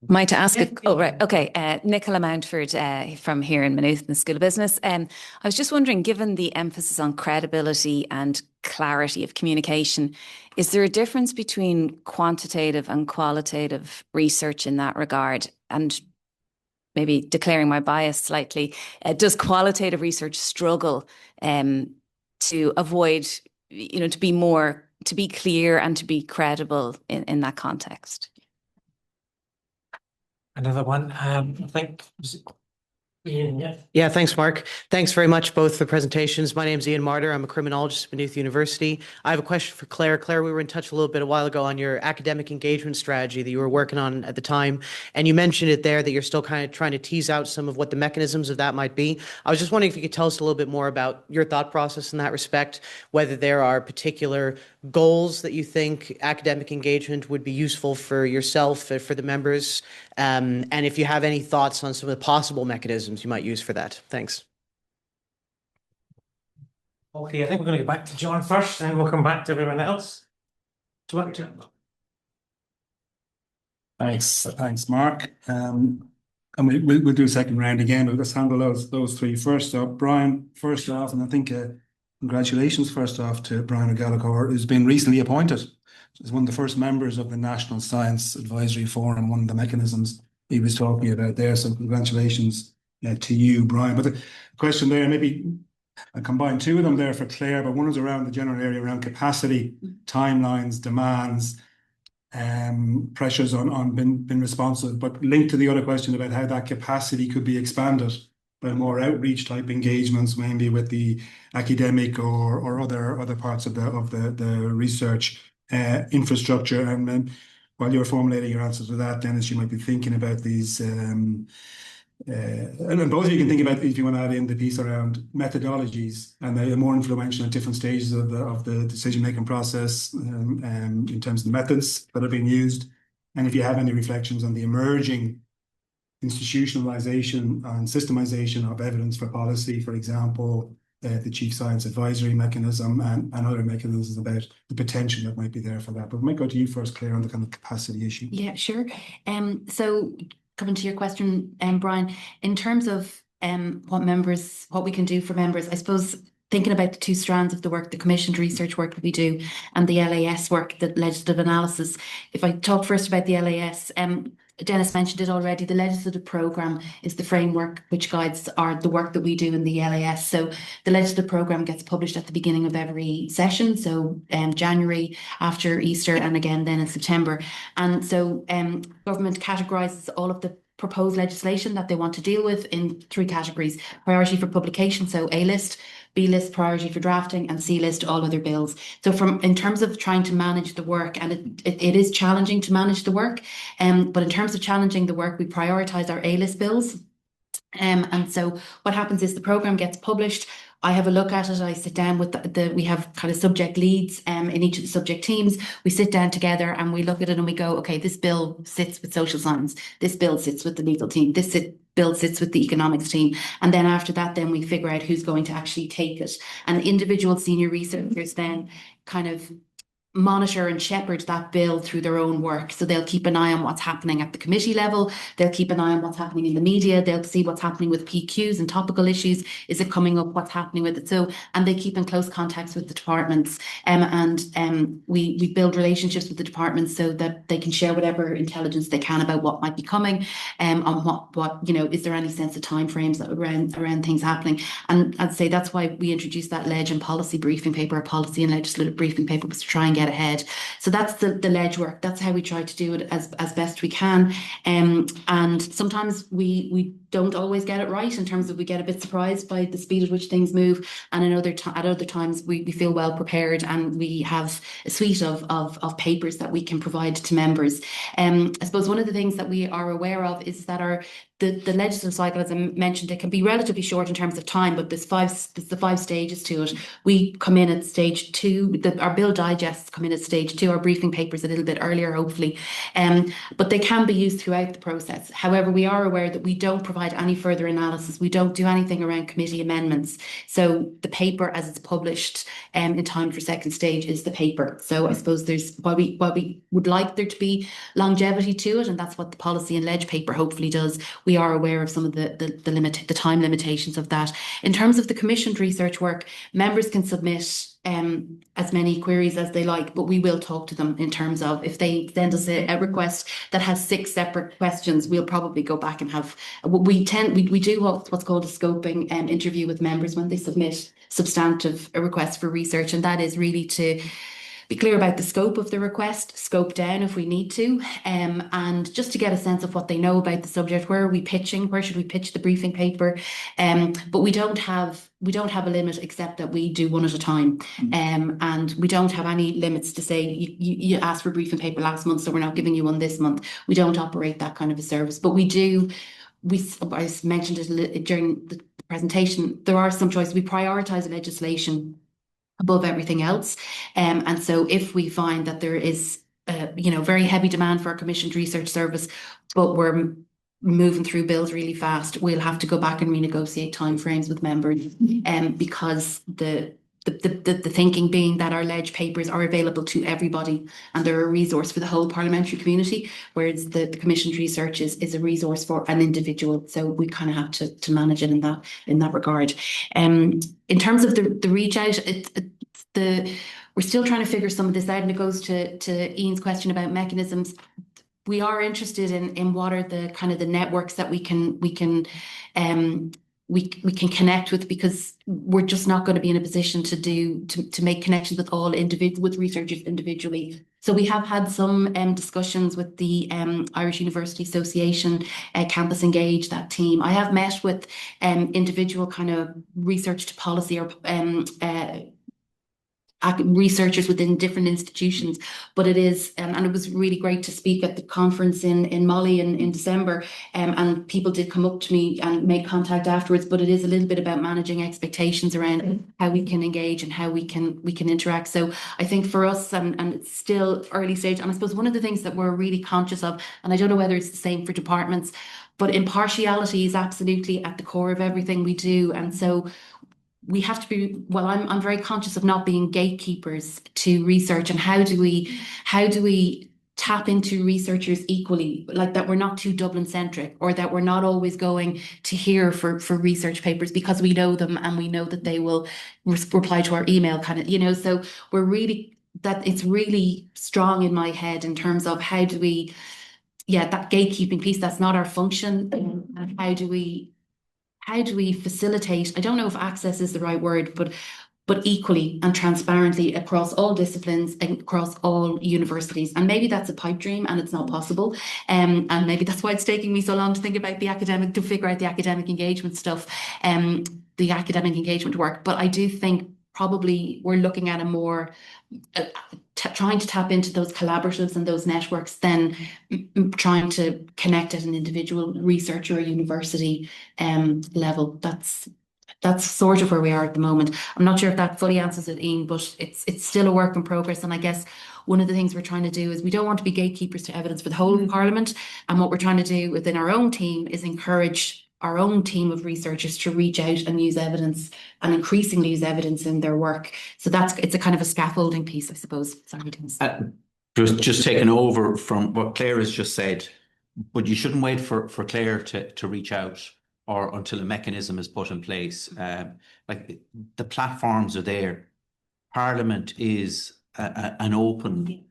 Might ask right. Okay. Nicola Mountford from here in Maynooth in the School of Business. I was just wondering, given the emphasis on credibility and clarity of communication, is there a difference between quantitative and qualitative research in that regard? And maybe declaring my bias slightly, does qualitative research struggle to avoid, to be clear and to be credible in that context? Another one, I think. Ian, yeah, thanks, Mark. Thanks very much both for the presentations. My name's Ian Martyr. I'm a criminologist at Maynooth University. I have a question for Claire. Claire, we were in touch a little bit a while ago on your academic engagement strategy that you were working on at the time. And you mentioned it there that you're still kind of trying to tease out some of what the mechanisms of that might be. I was just wondering if you could tell us a little bit more about your thought process in that respect, whether there are particular goals that you think academic engagement would be useful for yourself, for the members, and if you have any thoughts on some of the possible mechanisms you might use for that. Thanks. Okay, I think we're going to go back to John first, and we'll come back to everyone else. Thanks, Mark. And we'll do a second round again. We'll just handle those three first up. Brian, first off, and I think congratulations first off to Brian O'Gallagher, who's been recently appointed as one of the first members of the National Science Advisory Forum, one of the mechanisms he was talking about there. So congratulations to you, Brian. But the question there, maybe I combined two of them there for Claire, but one was around the general area around capacity, timelines, demands, pressures on being responsive, but linked to the other question about how that capacity could be expanded by more outreach type engagements, maybe with the academic or other parts of the research infrastructure. And then while you're formulating your answers to that, Denis, you might be thinking about these, and both of you can think about, if you want to add in the piece around methodologies, and they're more influential at different stages of the decision-making process in terms of the methods that are being used. And if you have any reflections on the emerging institutionalization and systemization of evidence for policy, for example, the Chief Science Advisory Mechanism and other mechanisms about the potential that might be there for that. But we might go to you first, Claire, on the kind of capacity issue. Yeah, sure. So coming to your question, Brian, in terms of what we can do for members, I suppose thinking about the two strands of the work, the commissioned research work that we do and the LAS work, the legislative analysis. If I talk first about the LAS, Denis mentioned it already. The legislative programme is the framework which guides the work that we do in the LAS. So the legislative programme gets published at the beginning of every session. So January after Easter, and again then in September. And so government categorises all of the proposed legislation that they want to deal with in three categories: priority for publication, so A list; B list priority for drafting, and C list all other bills. So in terms of trying to manage the work, and it is challenging to manage the work, but in terms of challenging the work, we prioritise our A list bills. And so what happens is the programme gets published. I have a look at it. I sit down with we have kind of subject leads in each of the subject teams. We sit down together and we look at it and we go, okay, this bill sits with social science. This bill sits with the legal team. This bill sits with the economics team. And then after that, then we figure out who's going to actually take it. And individual senior researchers then kind of monitor and shepherd that bill through their own work. So they'll keep an eye on what's happening at the committee level. They'll keep an eye on what's happening in the media. They'll see what's happening with PQs and topical issues. Is it coming up? What's happening with it? So, and they keep in close contacts with the departments. We build relationships with the departments so that they can share whatever intelligence they can about what might be coming, on what is there any sense of timeframes around things happening. And I'd say that's why we introduced that ledge and policy briefing paper, a policy and legislative briefing paper, was to try and get ahead. So that's the ledge work. That's how we try to do it as best we can. And sometimes we don't always get it right in terms of we get a bit surprised by the speed at which things move. And at other times we feel well prepared and we have a suite of papers that we can provide to members. I suppose one of the things that we are aware of is that the legislative cycle, as I mentioned, it can be relatively short in terms of time, but there's the 5 stages to it. We come in at stage 2. Our bill digests come in at stage 2. Our briefing papers a little bit earlier, hopefully, but they can be used throughout the process. However, we are aware that we don't provide any further analysis. We don't do anything around committee amendments. So the paper, as it's published in time for second stage, is the paper. So I suppose while we would like there to be longevity to it, and that's what the policy and ledge paper hopefully does, we are aware of some of the time limitations of that. In terms of the commissioned research work, members can submit as many queries as they like, but we will talk to them in terms of if they send us a request that has 6 separate questions, we'll probably go back and have we do what's called a scoping interview with members when they submit substantive requests for research, and that is really to be clear about the scope of the request, scope down if we need to, and just to get a sense of what they know about the subject. Where are we pitching? Where should we pitch the briefing paper? But we don't have a limit except that we do one at a time, and we don't have any limits to say you asked for a briefing paper last month, so we're not giving you one this month. We don't operate that kind of a service, but we do. I mentioned it during the presentation. There are some choices. We prioritise legislation above everything else. And so if we find that there is very heavy demand for our commissioned research service, but we're moving through bills really fast, we'll have to go back and renegotiate timeframes with members, because the thinking being that our ledge papers are available to everybody and they're a resource for the whole parliamentary community, whereas the commissioned research is a resource for an individual. So we kind of have to manage it in that regard. In terms of the reach out, we're still trying to figure some of this out, and it goes to Ian's question about mechanisms. We are interested in what are the kind of the networks that we can connect with, because we're just not going to be in a position to make connections with all with researchers individually. So we have had some discussions with the Irish University Association, Campus Engage, that team. I have met with individual kind of research to policy or researchers within different institutions, but it is and it was really great to speak at the conference in Molly in December, and people did come up to me and make contact afterwards, but it is a little bit about managing expectations around how we can engage and how we can interact. So I think for us, and it's still early stage, and I suppose one of the things that we're really conscious of, and I don't know whether it's the same for departments, but impartiality is absolutely at the core of everything we do. And so we have to be, I'm very conscious of not being gatekeepers to research, and how do we tap into researchers equally, like that we're not too Dublin centric, or that we're not always going to hear for research papers because we know them and we know that they will reply to our email kind of, so we're really, that it's really strong in my head in terms of how do we, that gatekeeping piece, that's not our function. And how do we facilitate, I don't know if access is the right word, but but equally and transparently across all disciplines and across all universities. And maybe that's a pipe dream and it's not possible. And maybe that's why it's taking me so long to think about to figure out the academic engagement stuff, the academic engagement work. But I do think probably we're looking at a more trying to tap into those collaboratives and those networks than trying to connect at an individual research or university level. That's sort of where we are at the moment. I'm not sure if that fully answers it, Ian, but it's still a work in progress. And I guess one of the things we're trying to do is we don't want to be gatekeepers to evidence for the whole of Parliament. And what we're trying to do within our own team is encourage our own team of researchers to reach out and use evidence and increasingly use evidence in their work. So it's a kind of a scaffolding piece, I suppose. Sorry, Denis. Just taking over from what Claire has just said, but you shouldn't wait for Claire to reach out or until a mechanism is put in place. Like the platforms are there. Parliament is an open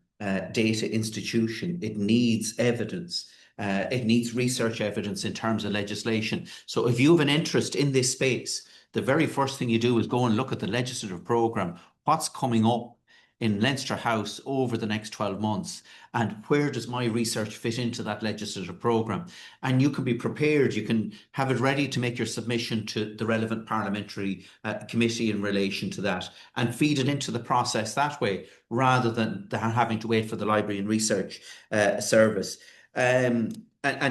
data institution. It needs evidence. It needs research evidence in terms of legislation. So if you have an interest in this space, the very first thing you do is go and look at the legislative programme. What's coming up in Leinster House over the next 12 months? And where does my research fit into that legislative programme? And you can be prepared. You can have it ready to make your submission to the relevant parliamentary committee in relation to that and feed it into the process that way, rather than having to wait for the Library and Research Service. And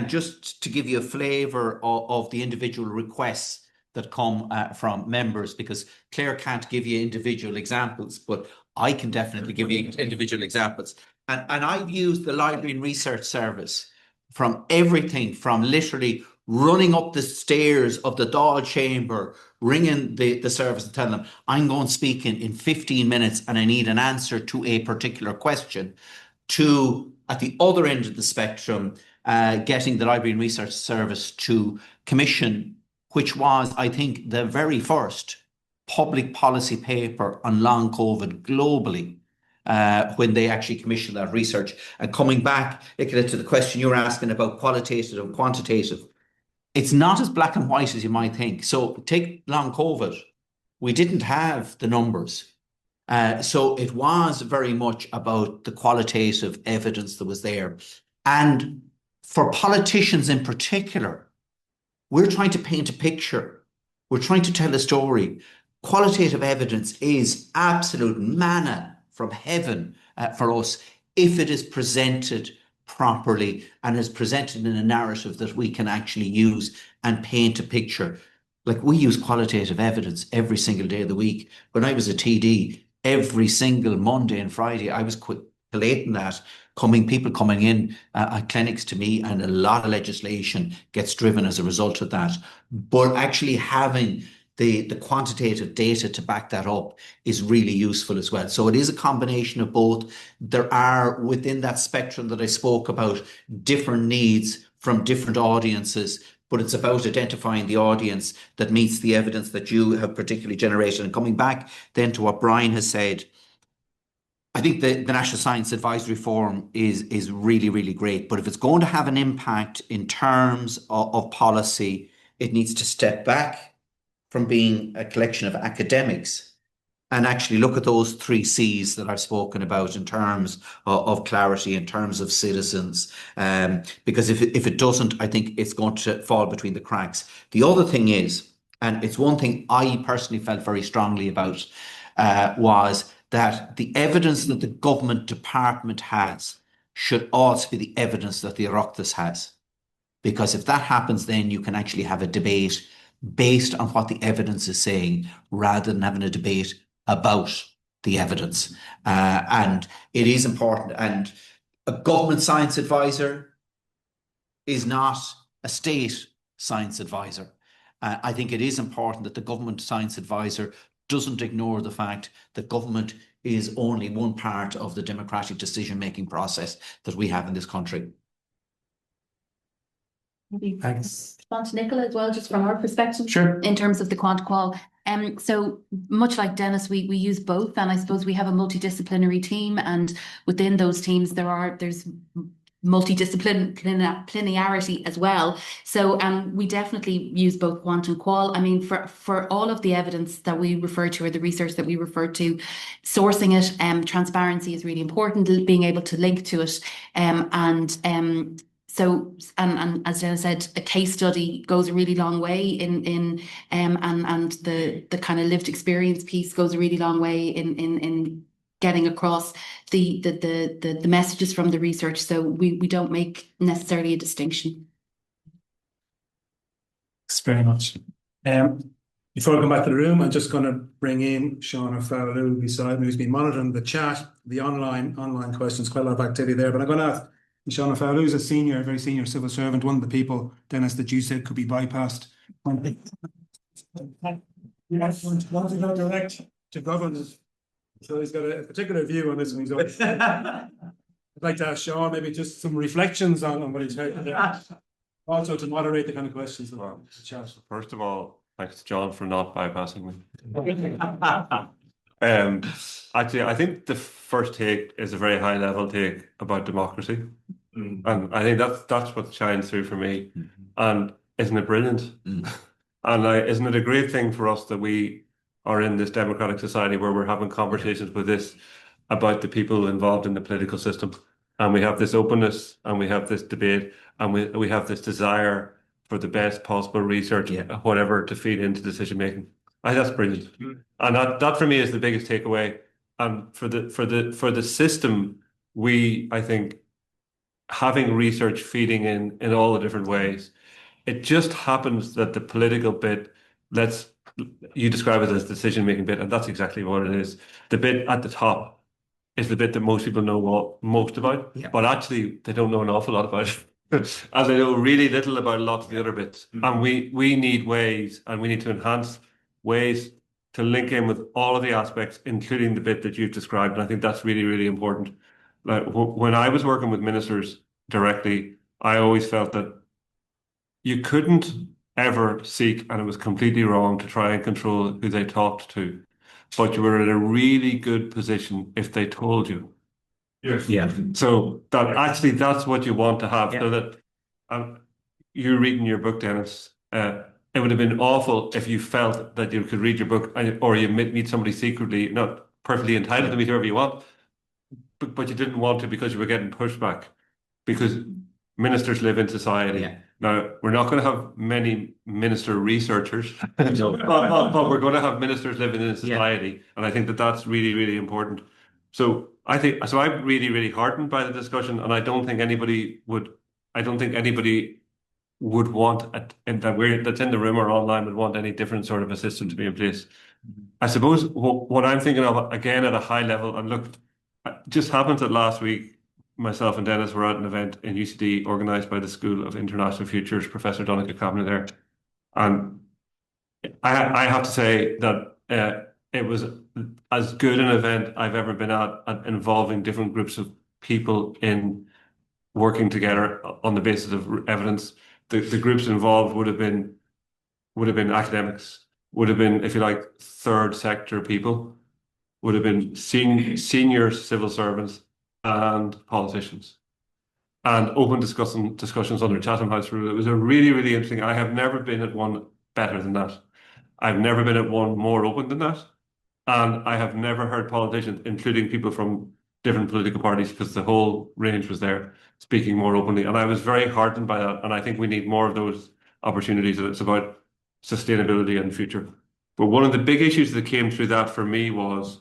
just to give you a flavour of the individual requests that come from members, because Claire can't give you individual examples, but I can definitely give you individual examples. And I've used the Library and Research Service from everything from literally running up the stairs of the Dáil chamber, ringing the service and telling them, I'm going speaking in 15 minutes and I need an answer to a particular question, to at the other end of the spectrum, getting the Library and Research Service to commission, which was, I think, the very first public policy paper on long COVID globally, when they actually commissioned that research. And coming back, Nicola, to the question you were asking about qualitative and quantitative, it's not as black and white as you might think. So take long COVID. We didn't have the numbers. So it was very much about the qualitative evidence that was there. And for politicians in particular, we're trying to paint a picture. We're trying to tell a story. Qualitative evidence is absolute manna from heaven for us if it is presented properly and is presented in a narrative that we can actually use and paint a picture. Like, we use qualitative evidence every single day of the week. When I was a TD, every single Monday and Friday, I was collating that, people coming in at clinics to me, and a lot of legislation gets driven as a result of that. But actually having the quantitative data to back that up is really useful as well. So it is a combination of both. There are, within that spectrum that I spoke about, different needs from different audiences, but it's about identifying the audience that meets the evidence that you have particularly generated. And coming back then to what Brian has said, I think the National Science Advisory Forum is really, really great. But if it's going to have an impact in terms of policy, it needs to step back from being a collection of academics and actually look at those 3 C's that I've spoken about in terms of clarity, in terms of citizens. Because if it doesn't, I think it's going to fall between the cracks. The other thing is, and it's one thing I personally felt very strongly about, was that the evidence that the government department has should also be the evidence that the Oireachtas has. Because if that happens, then you can actually have a debate based on what the evidence is saying, rather than having a debate about the evidence. And it is important. And a government science advisor is not a state science advisor. I think it is important that the government science advisor doesn't ignore the fact that government is only one part of the democratic decision-making process that we have in this country. Maybe Thanks. respond to Nicola as well, just from our perspective. Sure. In terms of the qual. So much like Denis, we use both, and I suppose we have a multidisciplinary team, and within those teams there's multidisciplinarity as well. So we definitely use both quant and qual. I mean, for all of the evidence that we refer to or the research that we refer to, sourcing it, transparency is really important, being able to link to it, so, and as Jenna said, a case study goes a really long way and the kind of lived experience piece goes a really long way in getting across the messages from the research. So we don't make necessarily a distinction. Thanks very much. Before I come back to the room, I'm just going to bring in Sean O'Fowler beside me, who's been monitoring the chat, the online questions, quite a lot of activity there. But I'm going to ask Sean O'Fowler, who's a very senior civil servant, one of the people, Denis, that you said could be bypassed. Yes, wants to go direct to governance. So he's got a particular view on this one. I'd like to ask Sean maybe just some reflections on what he's heard there. Also to moderate the kind of questions about the chat. First of all, thanks to John for not bypassing me. Actually, I think the first take is a very high level take about democracy. And I think that's what shines through for me. And isn't it brilliant? And isn't it a great thing for us that we are in this democratic society where we're having conversations with this about the people involved in the political system, and we have this openness, and we have this debate, and we have this desire for the best possible research, whatever, to feed into decision making. I think that's brilliant, and that for me is the biggest takeaway. And for the system, I think, having research feeding in all the different ways, it just happens that the political bit, you describe it as decision making bit, and that's exactly what it is. The bit at the top is the bit that most people know most about, but actually they don't know an awful lot about it. And they know really little about a lot of the other bits. And we need ways, and we need to enhance ways to link in with all of the aspects, including the bit that you've described. And I think that's really, really important. Like, when I was working with ministers directly, I always felt that you couldn't ever seek, and it was completely wrong, to try and control who they talked to. But you were in a really good position if they told you. Yeah. So that's what you want to have. So that you're reading your book, Denis. It would have been awful if you felt that you could read your book or you meet somebody secretly, not perfectly entitled to meet whoever you want, but you didn't want to because you were getting pushback. Because ministers live in society. Now, we're not going to have many minister researchers, but we're going to have ministers living in society. And I think that that's really, really important. So I'm really, really heartened by the discussion, and I don't think anybody would want that's in the room or online would want any different sort of a system to be in place. I suppose what I'm thinking of, again, at a high level, and look, it just happened that last week, myself and Denis were at an event in UCD organised by the School of International Futures, Professor Donncha Kavanagh there. And I have to say that it was as good an event I've ever been at involving different groups of people in working together on the basis of evidence. The groups involved would have been academics, would have been, if you like, third sector people, would have been senior civil servants, and politicians, and open discussions under Chatham House rule. It was a really, really interesting. I have never been at one better than that. I've never been at one more open than that. And I have never heard politicians, including people from different political parties, because the whole range was there, speaking more openly. And I was very heartened by that. And I think we need more of those opportunities. It's about sustainability and future. But one of the big issues that came through that for me was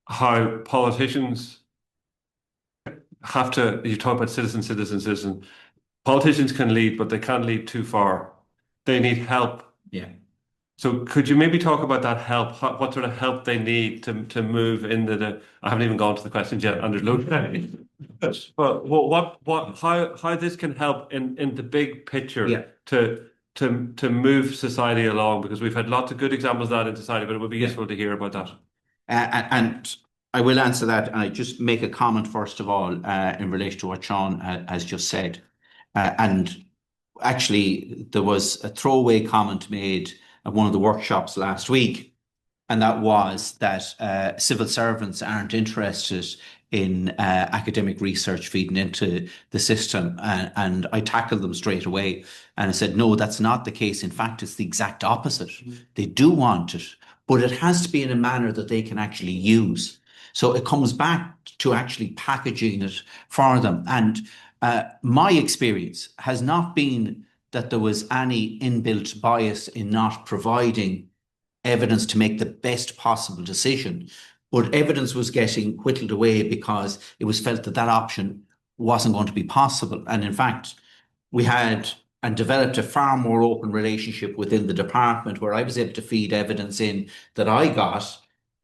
how politicians you talk about citizen. Politicians can lead, but they can't lead too far. They need help. So could you maybe talk about that help? What sort of help they need to move into I haven't even gone to the questions yet, and there's loads. But how this can help in the big picture to move society along, because we've had lots of good examples of that in society, but it would be useful to hear about that. And I will answer that, and I just make a comment first of all in relation to what Sean has just said. And actually, there was a throwaway comment made at one of the workshops last week, and that was that civil servants aren't interested in academic research feeding into the system. And I tackled them straight away. And I said, no, that's not the case. In fact, it's the exact opposite. They do want it, but it has to be in a manner that they can actually use. So it comes back to actually packaging it for them. And my experience has not been that there was any inbuilt bias in not providing evidence to make the best possible decision, but evidence was getting whittled away because it was felt that that option wasn't going to be possible. And in fact, we had and developed a far more open relationship within the department where I was able to feed evidence in that I got,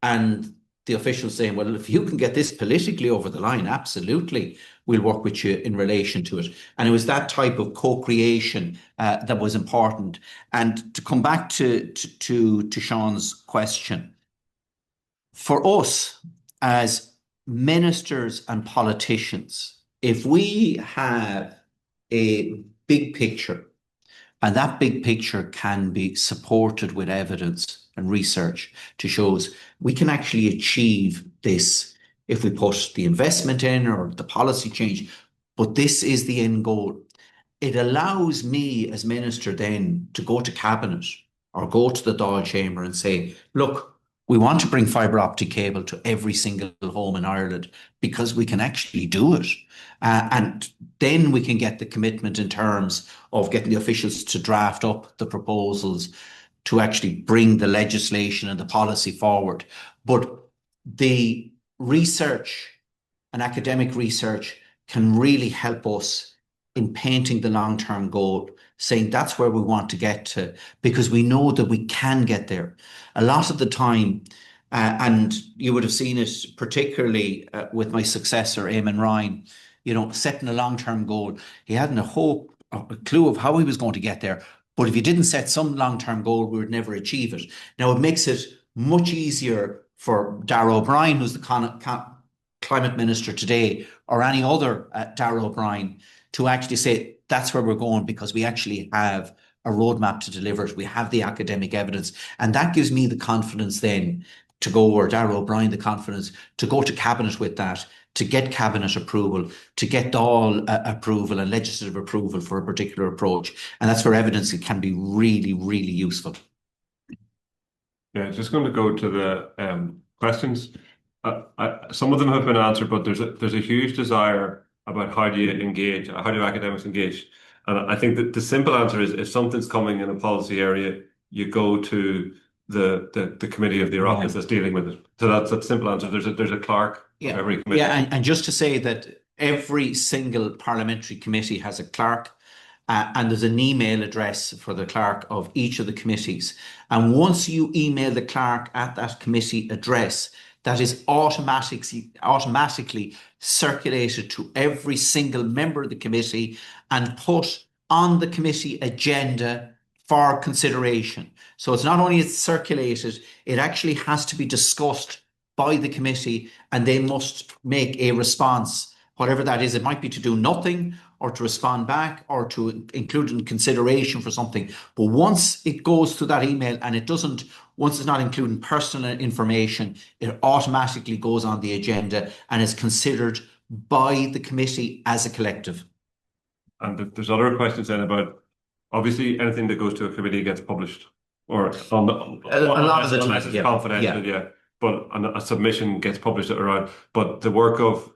and the officials saying, well, if you can get this politically over the line, absolutely, we'll work with you in relation to it. And it was that type of co-creation that was important. And to come back to Sean's question, for us as ministers and politicians, if we have a big picture, and that big picture can be supported with evidence and research to show us we can actually achieve this if we put the investment in or the policy change, but this is the end goal. It allows me as minister then to go to cabinet or go to the Dáil Chamber and say, look, we want to bring fibre optic cable to every single home in Ireland because we can actually do it. And then we can get the commitment in terms of getting the officials to draft up the proposals to actually bring the legislation and the policy forward. But the research and academic research can really help us in painting the long-term goal, saying that's where we want to get to, because we know that we can get there. A lot of the time, and you would have seen it particularly with my successor, Eamon Ryan, you know, setting a long-term goal. He hadn't a hope, a clue of how he was going to get there. But if you didn't set some long-term goal, we would never achieve it. Now, it makes it much easier for Darragh O'Brien, who's the climate minister today, or any other Darragh O'Brien, to actually say that's where we're going because we actually have a roadmap to deliver it. We have the academic evidence. And that gives me the confidence then to go, or Darragh O'Brien the confidence to go to cabinet with that, to get cabinet approval, to get Dáil approval and legislative approval for a particular approach. And that's where evidence can be really, really useful. Yeah, just going to go to the questions. Some of them have been answered, but there's a huge desire about how do you engage, how do academics engage? And I think that the simple answer is if something's coming in a policy area, you go to the committee of the Oireachtas that's dealing with it. So that's a simple answer. There's a clerk of every committee. Yeah, and just to say that every single parliamentary committee has a clerk, and there's an email address for the clerk of each of the committees. And once you email the clerk at that committee address, that is automatically circulated to every single member of the committee and put on the committee agenda for consideration. So it's not only it's circulated, it actually has to be discussed by the committee and they must make a response, whatever that is. It might be to do nothing or to respond back or to include in consideration for something. But once it goes to that email and once it's not including personal information, it automatically goes on the agenda and is considered by the committee as a collective. And there's other questions then about, obviously anything that goes to a committee gets published, or on the, a lot of the time, unless it's confidential, but a submission gets published around. But the work of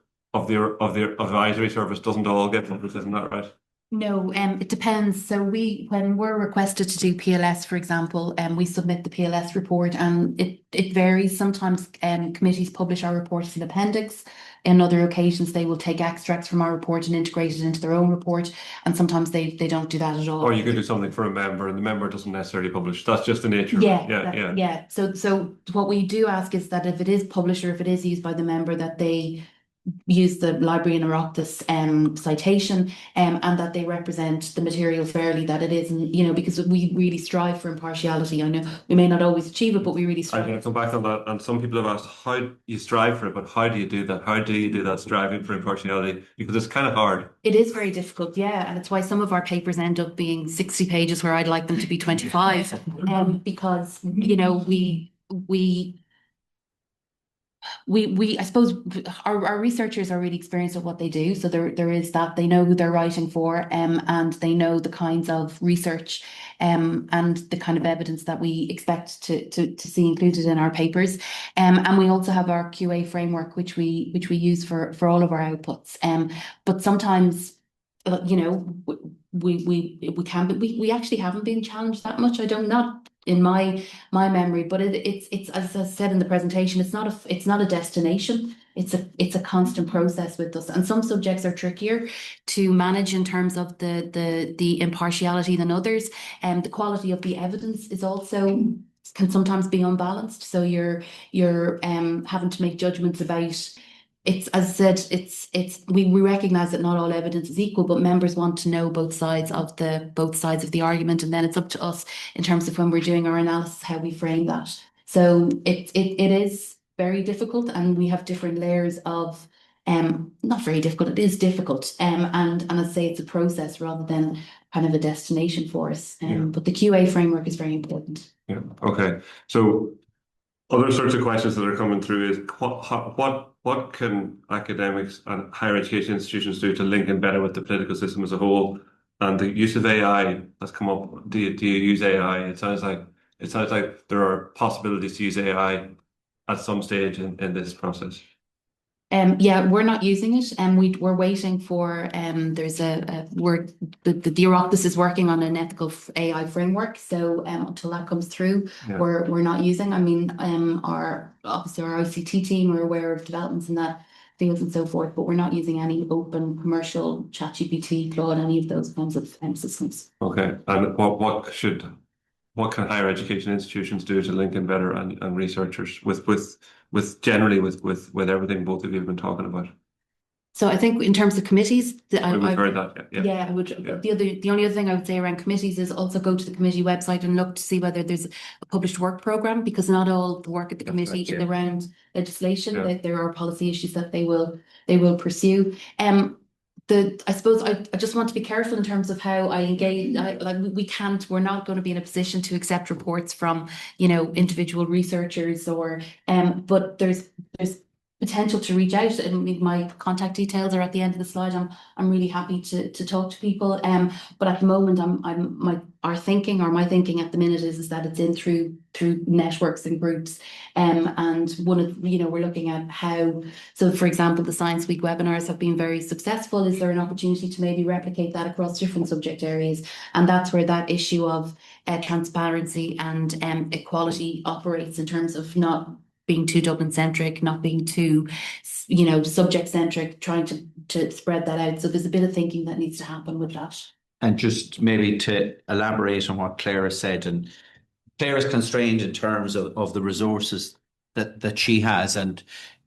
the advisory service doesn't all get published, isn't that right? No, it depends. So when we're requested to do PLS, for example, we submit the PLS report, and it varies. Sometimes committees publish our report as an appendix. In other occasions, they will take extracts from our report and integrate it into their own report. And sometimes they don't do that at all. Or you could do something for a member and the member doesn't necessarily publish. That's just the nature Yeah, of it. Yeah. So what we do ask is that if it is published or if it is used by the member, that they use the Library and Oireachtas citation and that they represent the material fairly, that it isn't, because we really strive for impartiality. I know we may not always achieve it, but we really strive. I'm going to come back on that. And some people have asked how you strive for it, but how do you do that? How do you do that striving for impartiality? Because it's kind of hard. It is very difficult, yeah. And it's why some of our papers end up being 60 pages where I'd like them to be 25 because, I suppose our researchers are really experienced at what they do. So there is that they know who they're writing for, and they know the kinds of research, and the kind of evidence that we expect to see included in our papers. And we also have our QA framework, which we use for all of our outputs. But sometimes, you know, we actually haven't been challenged that much. Not in my memory, but it's as I said in the presentation, it's not a destination. It's a constant process with us, and some subjects are trickier to manage in terms of the impartiality than others, and the quality of the evidence is also can sometimes be unbalanced. So you're having to make judgments about. It's, as I said, we recognise that not all evidence is equal, but members want to know both sides of the argument, and then it's up to us in terms of when we're doing our analysis how we frame that. So it is very difficult, and we have different layers of not very difficult. It is difficult, and I say it's a process rather than kind of a destination for us. But the QA framework is very important. Yeah. Okay. So other sorts of questions that are coming through is what can academics and higher education institutions do to link in better with the political system as a whole? And the use of AI has come up. Do you use AI? It sounds like there are possibilities to use AI at some stage in this process. Yeah, we're not using it, and we're waiting for there's the Oireachtas is working on an ethical AI framework. So until that comes through, we're not using. I mean, our ICT team are aware of developments in that field and so forth, but we're not using any open commercial ChatGPT, Claude, any of those kinds of systems. Okay, and what can higher education institutions do to link in better and researchers with generally with everything both of you have been talking about? So I think in terms of committees, We've heard that. I would. The only other thing I would say around committees is also go to the committee website and look to see whether there's a published work programme, because not all the work at the committee is around legislation. That there are policy issues that they will pursue. I suppose I just want to be careful in terms of how I engage. We're not going to be in a position to accept reports from, individual researchers but there's potential to reach out, and my contact details are at the end of the slide. I'm really happy to talk to people. But at the moment, my thinking at the minute is that it's in through networks and groups. And one of we're looking at how. So, for example, the Science Week webinars have been very successful. Is there an opportunity to maybe replicate that across different subject areas? And that's where that issue of transparency and equality operates, in terms of not being too Dublin centric, not being too, subject centric, trying to spread that out. So there's a bit of thinking that needs to happen with that. And just maybe to elaborate on what Claire has said, and Claire is constrained in terms of the resources that she has, and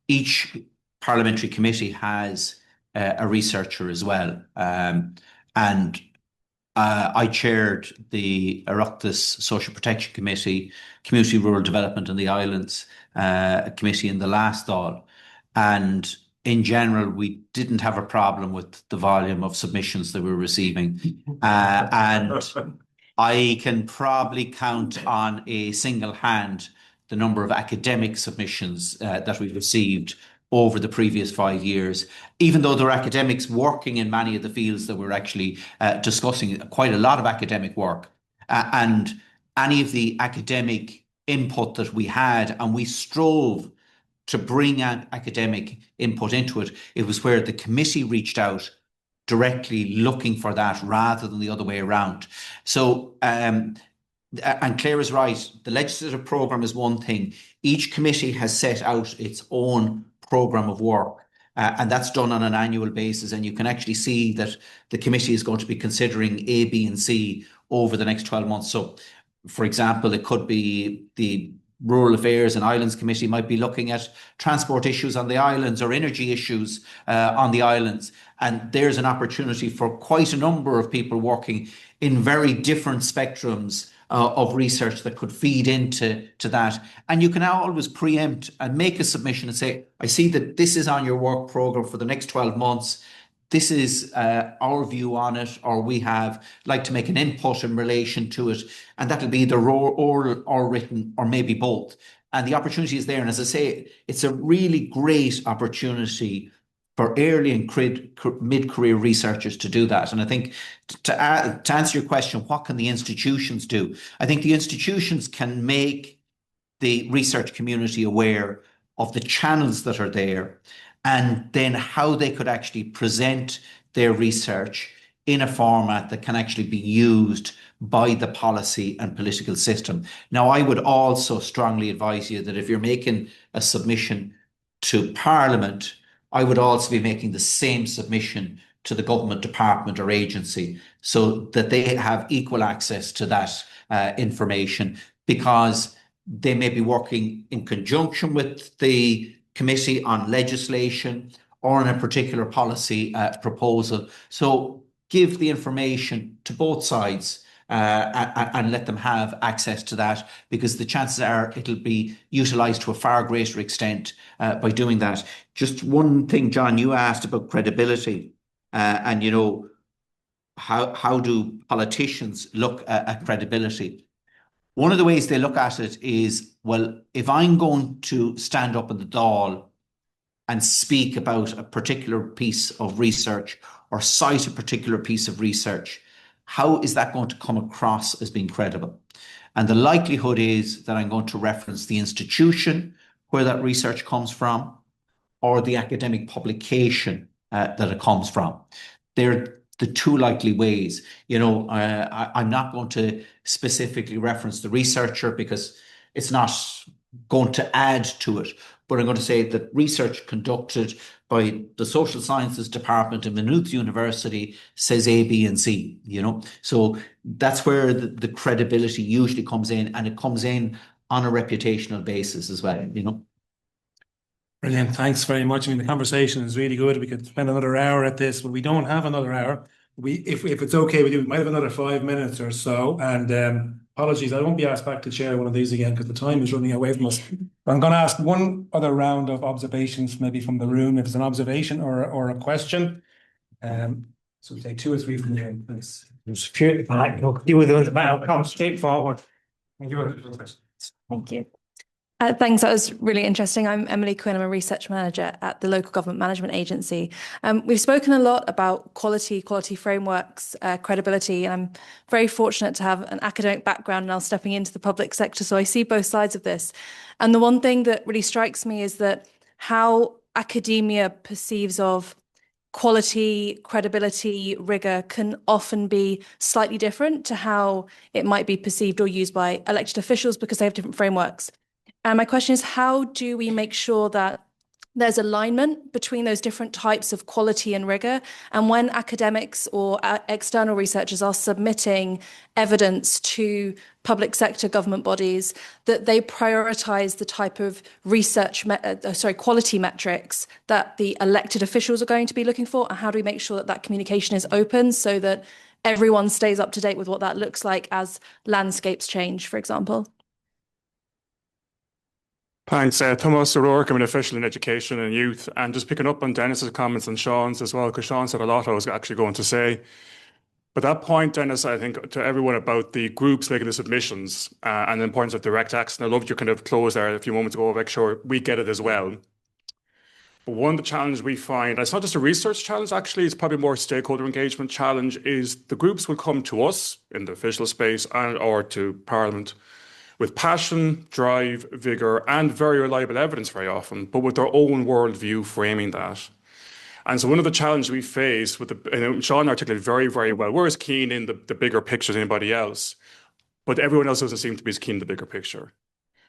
each parliamentary committee has a researcher as well. And I chaired the Oireachtas Social Protection Committee, Community Rural Development and the Islands Committee in the last Dáil. And in general, we didn't have a problem with the volume of submissions that we were receiving. And I can probably count on a single hand the number of academic submissions that we've received over the previous 5 years, even though there are academics working in many of the fields that we're actually discussing, quite a lot of academic work. And any of the academic input that we had, and we strove to bring out academic input into it, it was where the committee reached out directly looking for that rather than the other way around. So, and Claire is right, the legislative programme is one thing. Each committee has set out its own programme of work, and that's done on an annual basis, and you can actually see that the committee is going to be considering A, B and C over the next 12 months. So, for example, it could be the Rural Affairs and Islands Committee might be looking at transport issues on the islands or energy issues on the islands. And there's an opportunity for quite a number of people working in very different spectrums of research that could feed into that. And you can always preempt and make a submission and say, I see that this is on your work programme for the next 12 months. This is our view on it, or we have like to make an input in relation to it, and that'll be either oral or written, or maybe both. And the opportunity is there. And as I say, it's a really great opportunity for early and mid-career researchers to do that. And I think to answer your question, what can the institutions do? I think the institutions can make the research community aware of the channels that are there, and then how they could actually present their research in a format that can actually be used by the policy and political system. Now, I would also strongly advise you that if you're making a submission to Parliament, I would also be making the same submission to the government department or agency so that they have equal access to that information, because they may be working in conjunction with the committee on legislation or on a particular policy proposal. So give the information to both sides and let them have access to that, because the chances are it'll be utilised to a far greater extent by doing that. Just one thing, John, you asked about credibility, and you know, how do politicians look at credibility? One of the ways they look at it is, well, if I'm going to stand up in the Dáil and speak about a particular piece of research or cite a particular piece of research, how is that going to come across as being credible? And the likelihood is that I'm going to reference the institution where that research comes from, or the academic publication that it comes from. They're the two likely ways. You know, I'm not going to specifically reference the researcher because it's not going to add to it, but I'm going to say that research conducted by the Social Sciences Department in Maynooth University says A, B, and C, you know. So that's where the credibility usually comes in, and it comes in on a reputational basis as well, you know. Brilliant. Thanks very much. I mean, the conversation is really good. We could spend another hour at this, but we don't have another hour. If it's okay with you, we might have another 5 minutes or so. And apologies, I won't be asked back to chair one of these again because the time is running away from us. But I'm going to ask one other round of observations, maybe from the room, if it's an observation or a question. So we take 2 or 3 from the end, please. There's a few, like, we'll deal with those, but I'll come straight forward. Thank you. Thank you. Thanks, that was really interesting. I'm Emily Quinn, I'm a research manager at the Local Government Management Agency. We've spoken a lot about quality frameworks, credibility, and I'm very fortunate to have an academic background now stepping into the public sector, so I see both sides of this. And the one thing that really strikes me is that how academia perceives of quality, credibility, rigor can often be slightly different to how it might be perceived or used by elected officials because they have different frameworks. And my question is, how do we make sure that there's alignment between those different types of quality and rigor? And when academics or external researchers are submitting evidence to public sector government bodies, that they prioritize the type of research, quality metrics that the elected officials are going to be looking for? And how do we make sure that that communication is open so that everyone stays up to date with what that looks like as landscapes change, for example? Thanks. Thomas O'Rourke, I'm an official in education and youth, and just picking up on Denis's comments and Sean's as well, because Sean said a lot I was actually going to say. But that point, Denis, I think to everyone about the groups making the submissions and the importance of direct access, and I loved your kind of close there a few moments ago, make sure we get it as well. But one of the challenges we find, and it's not just a research challenge, actually, it's probably more stakeholder engagement challenge, is the groups will come to us in the official space and or to Parliament with passion, drive, vigour, and very reliable evidence very often, but with their own worldview framing that. And so one of the challenges we face with and Sean articulated very, very well, we're as keen in the bigger picture as anybody else, but everyone else doesn't seem to be as keen in the bigger picture.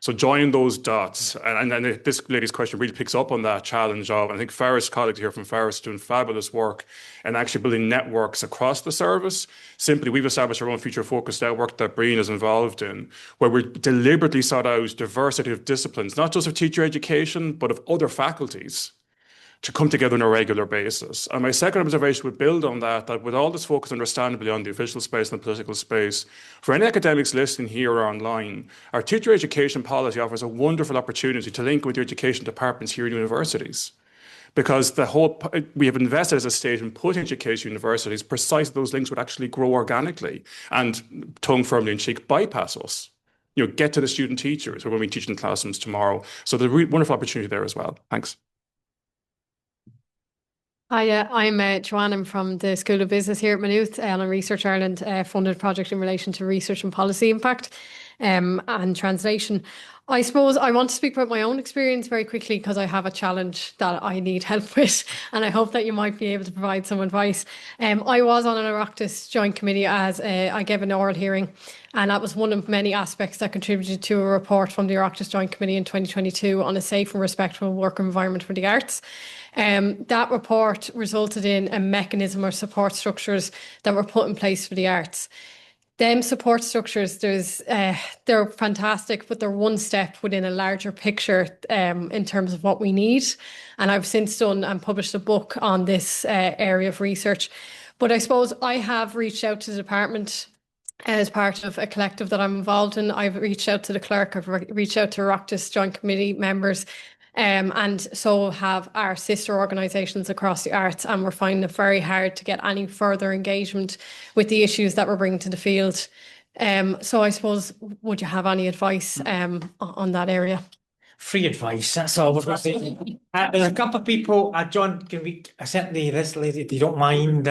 So join those dots. And this lady's question really picks up on that challenge of, I think Ferris, colleagues here from Ferris, doing fabulous work and actually building networks across the service. Simply, we've established our own future focused network that Breen is involved in, where we deliberately sought out diversity of disciplines, not just of teacher education, but of other faculties, to come together on a regular basis. And my second observation would build on that with all this focus understandably on the official space and the political space, for any academics listening here or online, our teacher education policy offers a wonderful opportunity to link with your education departments here at universities. Because we have invested as a state in putting education universities, precisely those links would actually grow organically and tongue firmly in cheek bypass us get to the student teachers who are going to be teaching classrooms tomorrow. So there's a wonderful opportunity there as well. Thanks. Hi, I'm Joanne. I'm from the School of Business here at Maynooth, and Research Ireland funded a project in relation to research and policy impact and translation. I suppose I want to speak about my own experience very quickly because I have a challenge that I need help with, and I hope that you might be able to provide some advice. I was on an Oireachtas joint committee as I gave an oral hearing, and that was one of many aspects that contributed to a report from the Oireachtas Joint Committee in 2022 on a safe and respectful work environment for the arts. That report resulted in a mechanism or support structures that were put in place for the arts. Them support structures, they're fantastic, but they're one step within a larger picture in terms of what we need. And I've since done and published a book on this area of research. But I suppose I have reached out to the department as part of a collective that I'm involved in. I've reached out to the clerk, I've reached out to Oireachtas Joint Committee members, and so have our sister organisations across the arts, and we're finding it very hard to get any further engagement with the issues that we're bringing to the field. So I suppose, would you have any advice on that area? Free advice, that's all we've got to say. There's a couple of people, John, can we certainly this lady, if you don't mind,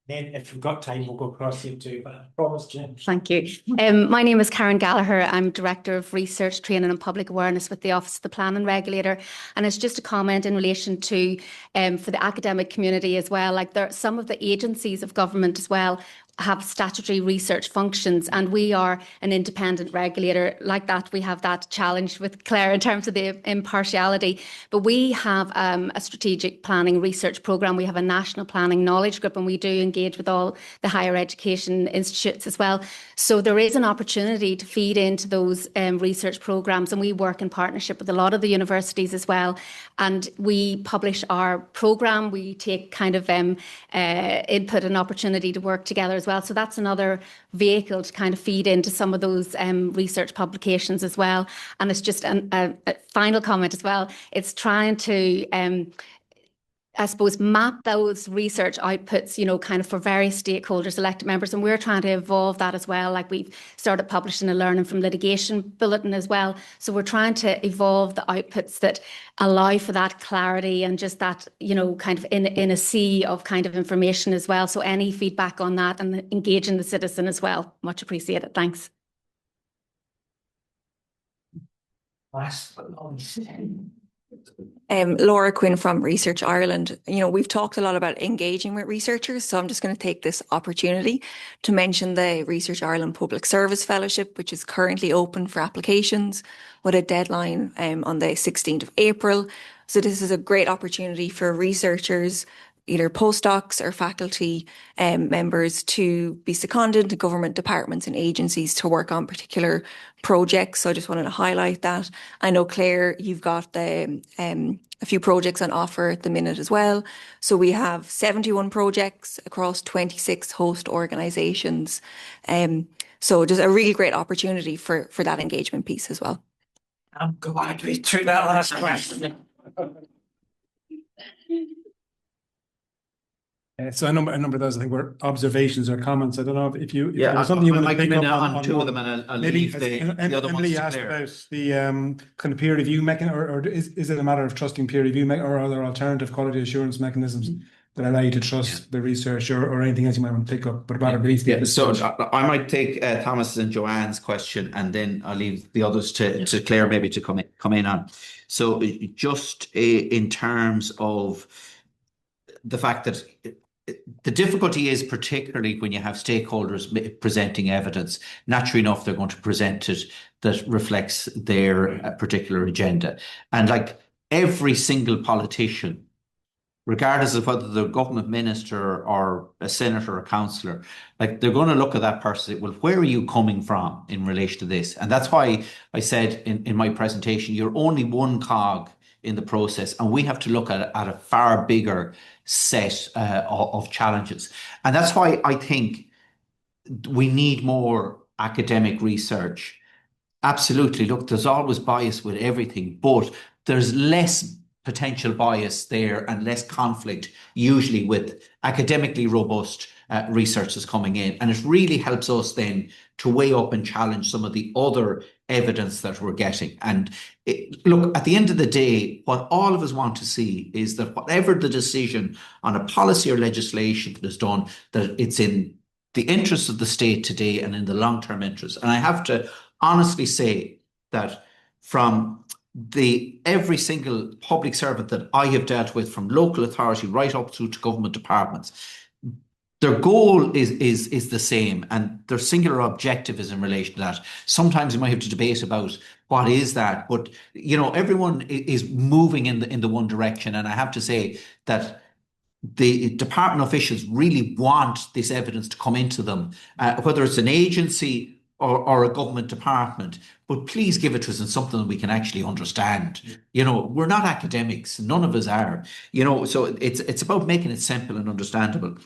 then if we've got time, we'll go across you too, but I promise, Jim. Thank you. My name is Karen Gallagher. I'm Director of Research, Training and Public Awareness with the Office of the Planning Regulator. And it's just a comment in relation to, for the academic community as well, like some of the agencies of government as well have statutory research functions, and we are an independent regulator. Like that, we have that challenge with Claire in terms of the impartiality. But we have a strategic planning research programme. We have a national planning knowledge group, and we do engage with all the higher education institutes as well. So there is an opportunity to feed into those research programmes, and we work in partnership with a lot of the universities as well. And we publish our programme. We take kind of input and opportunity to work together as well. So that's another vehicle to kind of feed into some of those research publications as well. And it's just a final comment as well. It's trying to, I suppose, map those research outputs, kind of for various stakeholders, elected members, and we're trying to evolve that as well. Like we've started publishing a learning from litigation bulletin as well. So we're trying to evolve the outputs that allow for that clarity and just that, kind of in a sea of kind of information as well. So any feedback on that and engaging the citizen as well, much appreciated. Thanks. Last but not least. Laura Quinn from Research Ireland. We've talked a lot about engaging with researchers, so I'm just going to take this opportunity to mention the Research Ireland Public Service Fellowship, which is currently open for applications with a deadline on the 16th of April. So this is a great opportunity for researchers, either postdocs or faculty members, to be seconded to government departments and agencies to work on particular projects. So I just wanted to highlight that. I know, Claire, you've got a few projects on offer at the minute as well. So we have 71 projects across 26 host organisations. So just a really great opportunity for that engagement piece as well. I'm glad we took that last question. So a number of those, I think, were observations or comments. I don't know if you, Yeah, there's something you want to come pick in up on two of them, and I'll maybe leave the other ones Emily to asked Claire. about the kind of peer review mechanism, or is it a matter of trusting peer review, or are there alternative quality assurance mechanisms that allow you to trust the research, or anything else you might want to pick up? But rather, So I might take Thomas and Joanne's question, and then I'll leave the others to Claire maybe to come in on. So just in terms of the fact that the difficulty is, particularly when you have stakeholders presenting evidence, naturally enough, they're going to present it that reflects their particular agenda. And like every single politician, regardless of whether they're a government minister or a senator or councillor, like they're going to look at that person and say, well, where are you coming from in relation to this? And that's why I said in my presentation, you're only one cog in the process, and we have to look at a far bigger set of challenges. And that's why I think we need more academic research. Absolutely. Look, there's always bias with everything, but there's less potential bias there and less conflict, usually with academically robust researchers coming in. And it really helps us then to weigh up and challenge some of the other evidence that we're getting. And look, at the end of the day, what all of us want to see is that whatever the decision on a policy or legislation that is done, that it's in the interest of the state today and in the long-term interest. And I have to honestly say that from every single public servant that I have dealt with, from local authority right up through to government departments, their goal is the same, and their singular objective is in relation to that. Sometimes you might have to debate about what is that, but you know, everyone is moving in the one direction. And I have to say that the department officials really want this evidence to come into them, whether it's an agency or a government department. But please give it to us in something that we can actually understand. You know, we're not academics, none of us are. You know, so it's about making it simple and understandable.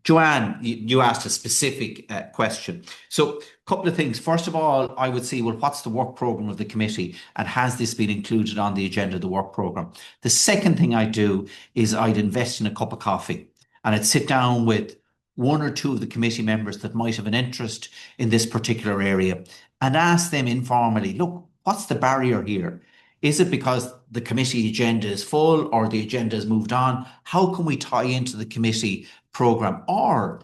Joanne, you asked a specific question. So a couple of things. First of all, I would say, well, what's the work programme of the committee, and has this been included on the agenda of the work programme? The second thing I do is I'd invest in a cup of coffee, and I'd sit down with one or two of the committee members that might have an interest in this particular area and ask them informally, look, what's the barrier here? Is it because the committee agenda is full or the agenda has moved on? How can we tie into the committee programme? Or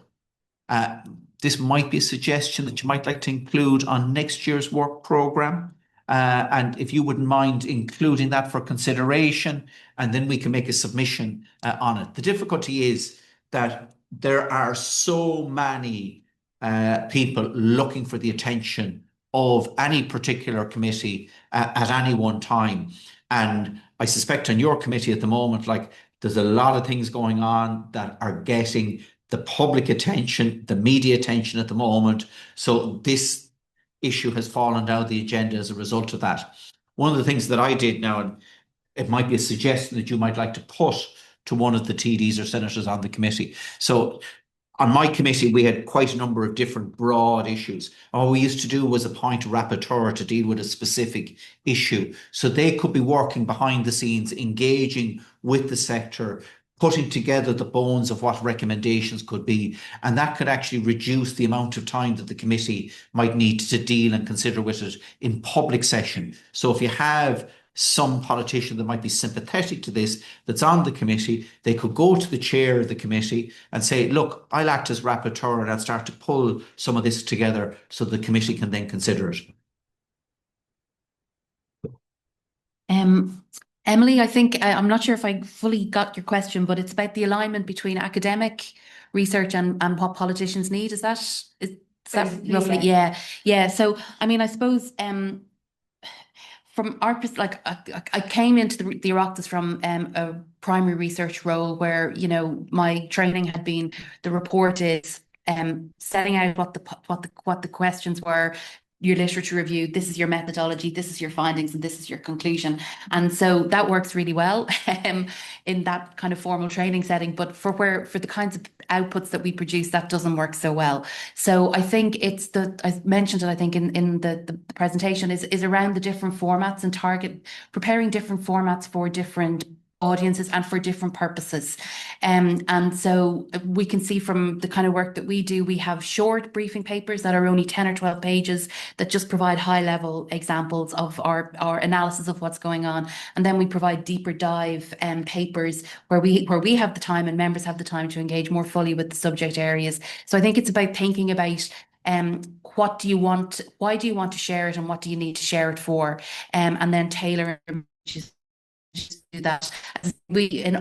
this might be a suggestion that you might like to include on next year's work programme. And if you wouldn't mind including that for consideration, and then we can make a submission on it. The difficulty is that there are so many people looking for the attention of any particular committee at any one time. And I suspect on your committee at the moment, like, there's a lot of things going on that are getting the public attention, the media attention at the moment. So this issue has fallen down the agenda as a result of that. One of the things that I did now, and it might be a suggestion that you might like to put to one of the TDs or senators on the committee. So on my committee, we had quite a number of different broad issues. All we used to do was appoint a rapporteur to deal with a specific issue. So they could be working behind the scenes, engaging with the sector, putting together the bones of what recommendations could be. And that could actually reduce the amount of time that the committee might need to deal and consider with it in public session. So if you have some politician that might be sympathetic to this that's on the committee, they could go to the chair of the committee and say, look, I'll act as rapporteur and I'll start to pull some of this together so the committee can then consider it. Emily, I think, I'm not sure if I fully got your question, but it's about the alignment between academic research and what politicians need. Is that roughly? Yeah. So, I mean, I suppose, from our perspective, like, I came into the Oireachtas from a primary research role where, you know, my training had been, the report is setting out what the questions were, your literature review, this is your methodology, this is your findings, and this is your conclusion. And so that works really well in that kind of formal training setting. But for the kinds of outputs that we produce, that doesn't work so well. So I think it's I mentioned it, I think in the presentation, is around the different formats and preparing different formats for different audiences and for different purposes. And so we can see from the kind of work that we do, we have short briefing papers that are only 10 or 12 pages that just provide high level examples of our analysis of what's going on. And then we provide deeper dive papers where we have the time and members have the time to engage more fully with the subject areas. So I think it's about thinking about what do you want, why do you want to share it, and what do you need to share it for, and then tailor do that.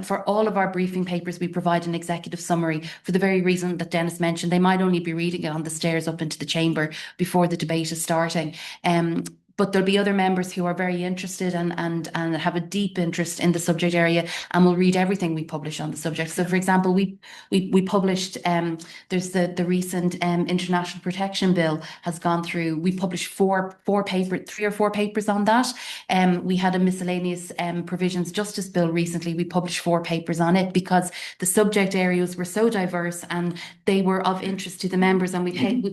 For all of our briefing papers, we provide an executive summary for the very reason that Denis mentioned. They might only be reading it on the stairs up into the chamber before the debate is starting. But there'll be other members who are very interested and have a deep interest in the subject area and will read everything we publish on the subject. So, for example, we published, there's the recent International Protection Bill has gone through. We published 3 or 4 papers on that. We had a miscellaneous provisions justice bill recently. We published 4 papers on it because the subject areas were so diverse and they were of interest to the members. And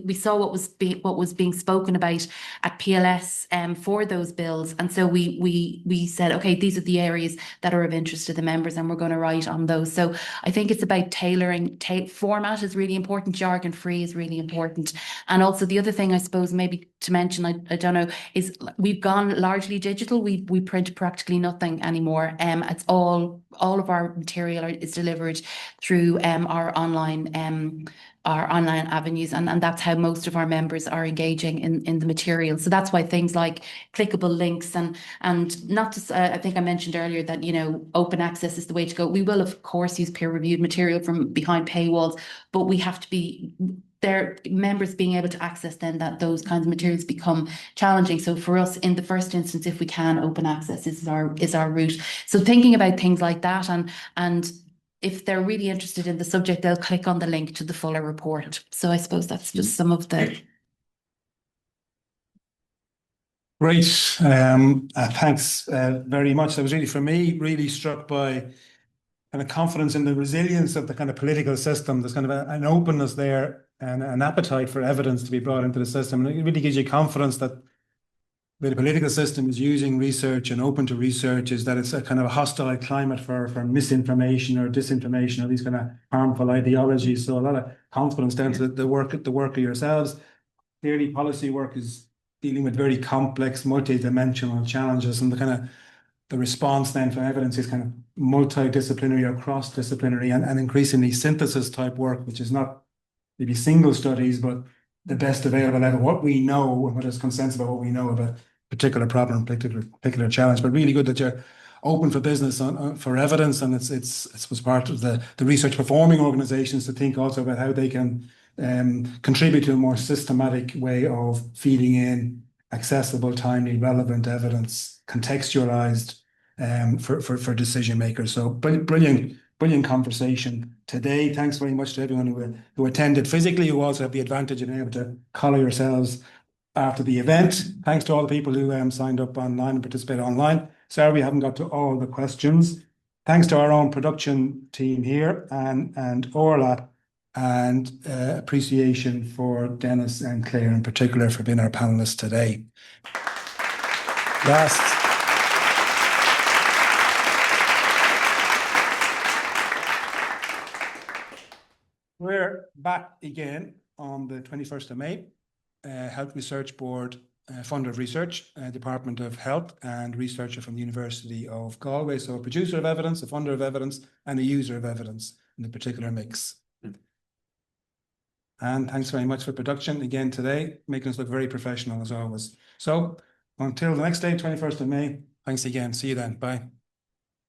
we saw what was being spoken about at PLS for those bills. And so we said, okay, these are the areas that are of interest to the members, and we're going to write on those. So I think it's about tailoring. Format is really important. Jargon free is really important. And also the other thing, I suppose, maybe to mention, I don't know, is we've gone largely digital. We print practically nothing anymore. It's all of our material is delivered through our online avenues, and that's how most of our members are engaging in the material. So that's why things like clickable links and not just I think I mentioned earlier that, you know, open access is the way to go. We will of course use peer-reviewed material from behind paywalls, but we have to be their members being able to access then that those kinds of materials become challenging. So for us, in the first instance, if we can, open access is our route. So thinking about things like that, and if they're really interested in the subject, they'll click on the link to the fuller report. So I suppose that's just some of the. Great. Thanks very much. That was really, for me, really struck by kind of confidence in the resilience of the kind of political system. There's kind of an openness there and an appetite for evidence to be brought into the system. And it really gives you confidence that the political system is using research and open to research, is that it's a kind of a hostile climate for misinformation or disinformation or these kind of harmful ideologies. So a lot of confidence down to the work of yourselves. Clearly, policy work is dealing with very complex, multi-dimensional challenges, and the response then for evidence is kind of multidisciplinary or cross-disciplinary and increasingly synthesis type work, which is not maybe single studies, but the best available level, what we know and what is consensus about what we know about a particular problem, particular challenge. But really good that you're open for business for evidence, and it was part of the research performing organisations to think also about how they can contribute to a more systematic way of feeding in accessible, timely, relevant evidence, contextualised for decision makers. So brilliant conversation today. Thanks very much to everyone who attended physically, who also have the advantage of being able to collar yourselves after the event. Thanks to all the people who signed up online and participated online. Sorry we haven't got to all the questions. Thanks to our own production team here and Orla, and appreciation for Denis and Claire in particular for being our panelists today. We're back again on the 21st of May. Health Research Board, funder of research, Department of Health, and researcher from the University of Galway. So a producer of evidence, a funder of evidence, and a user of evidence in the particular mix. And thanks very much for production again today, making us look very professional as always. So until the next day, 21st of May, thanks again. See you then. Bye.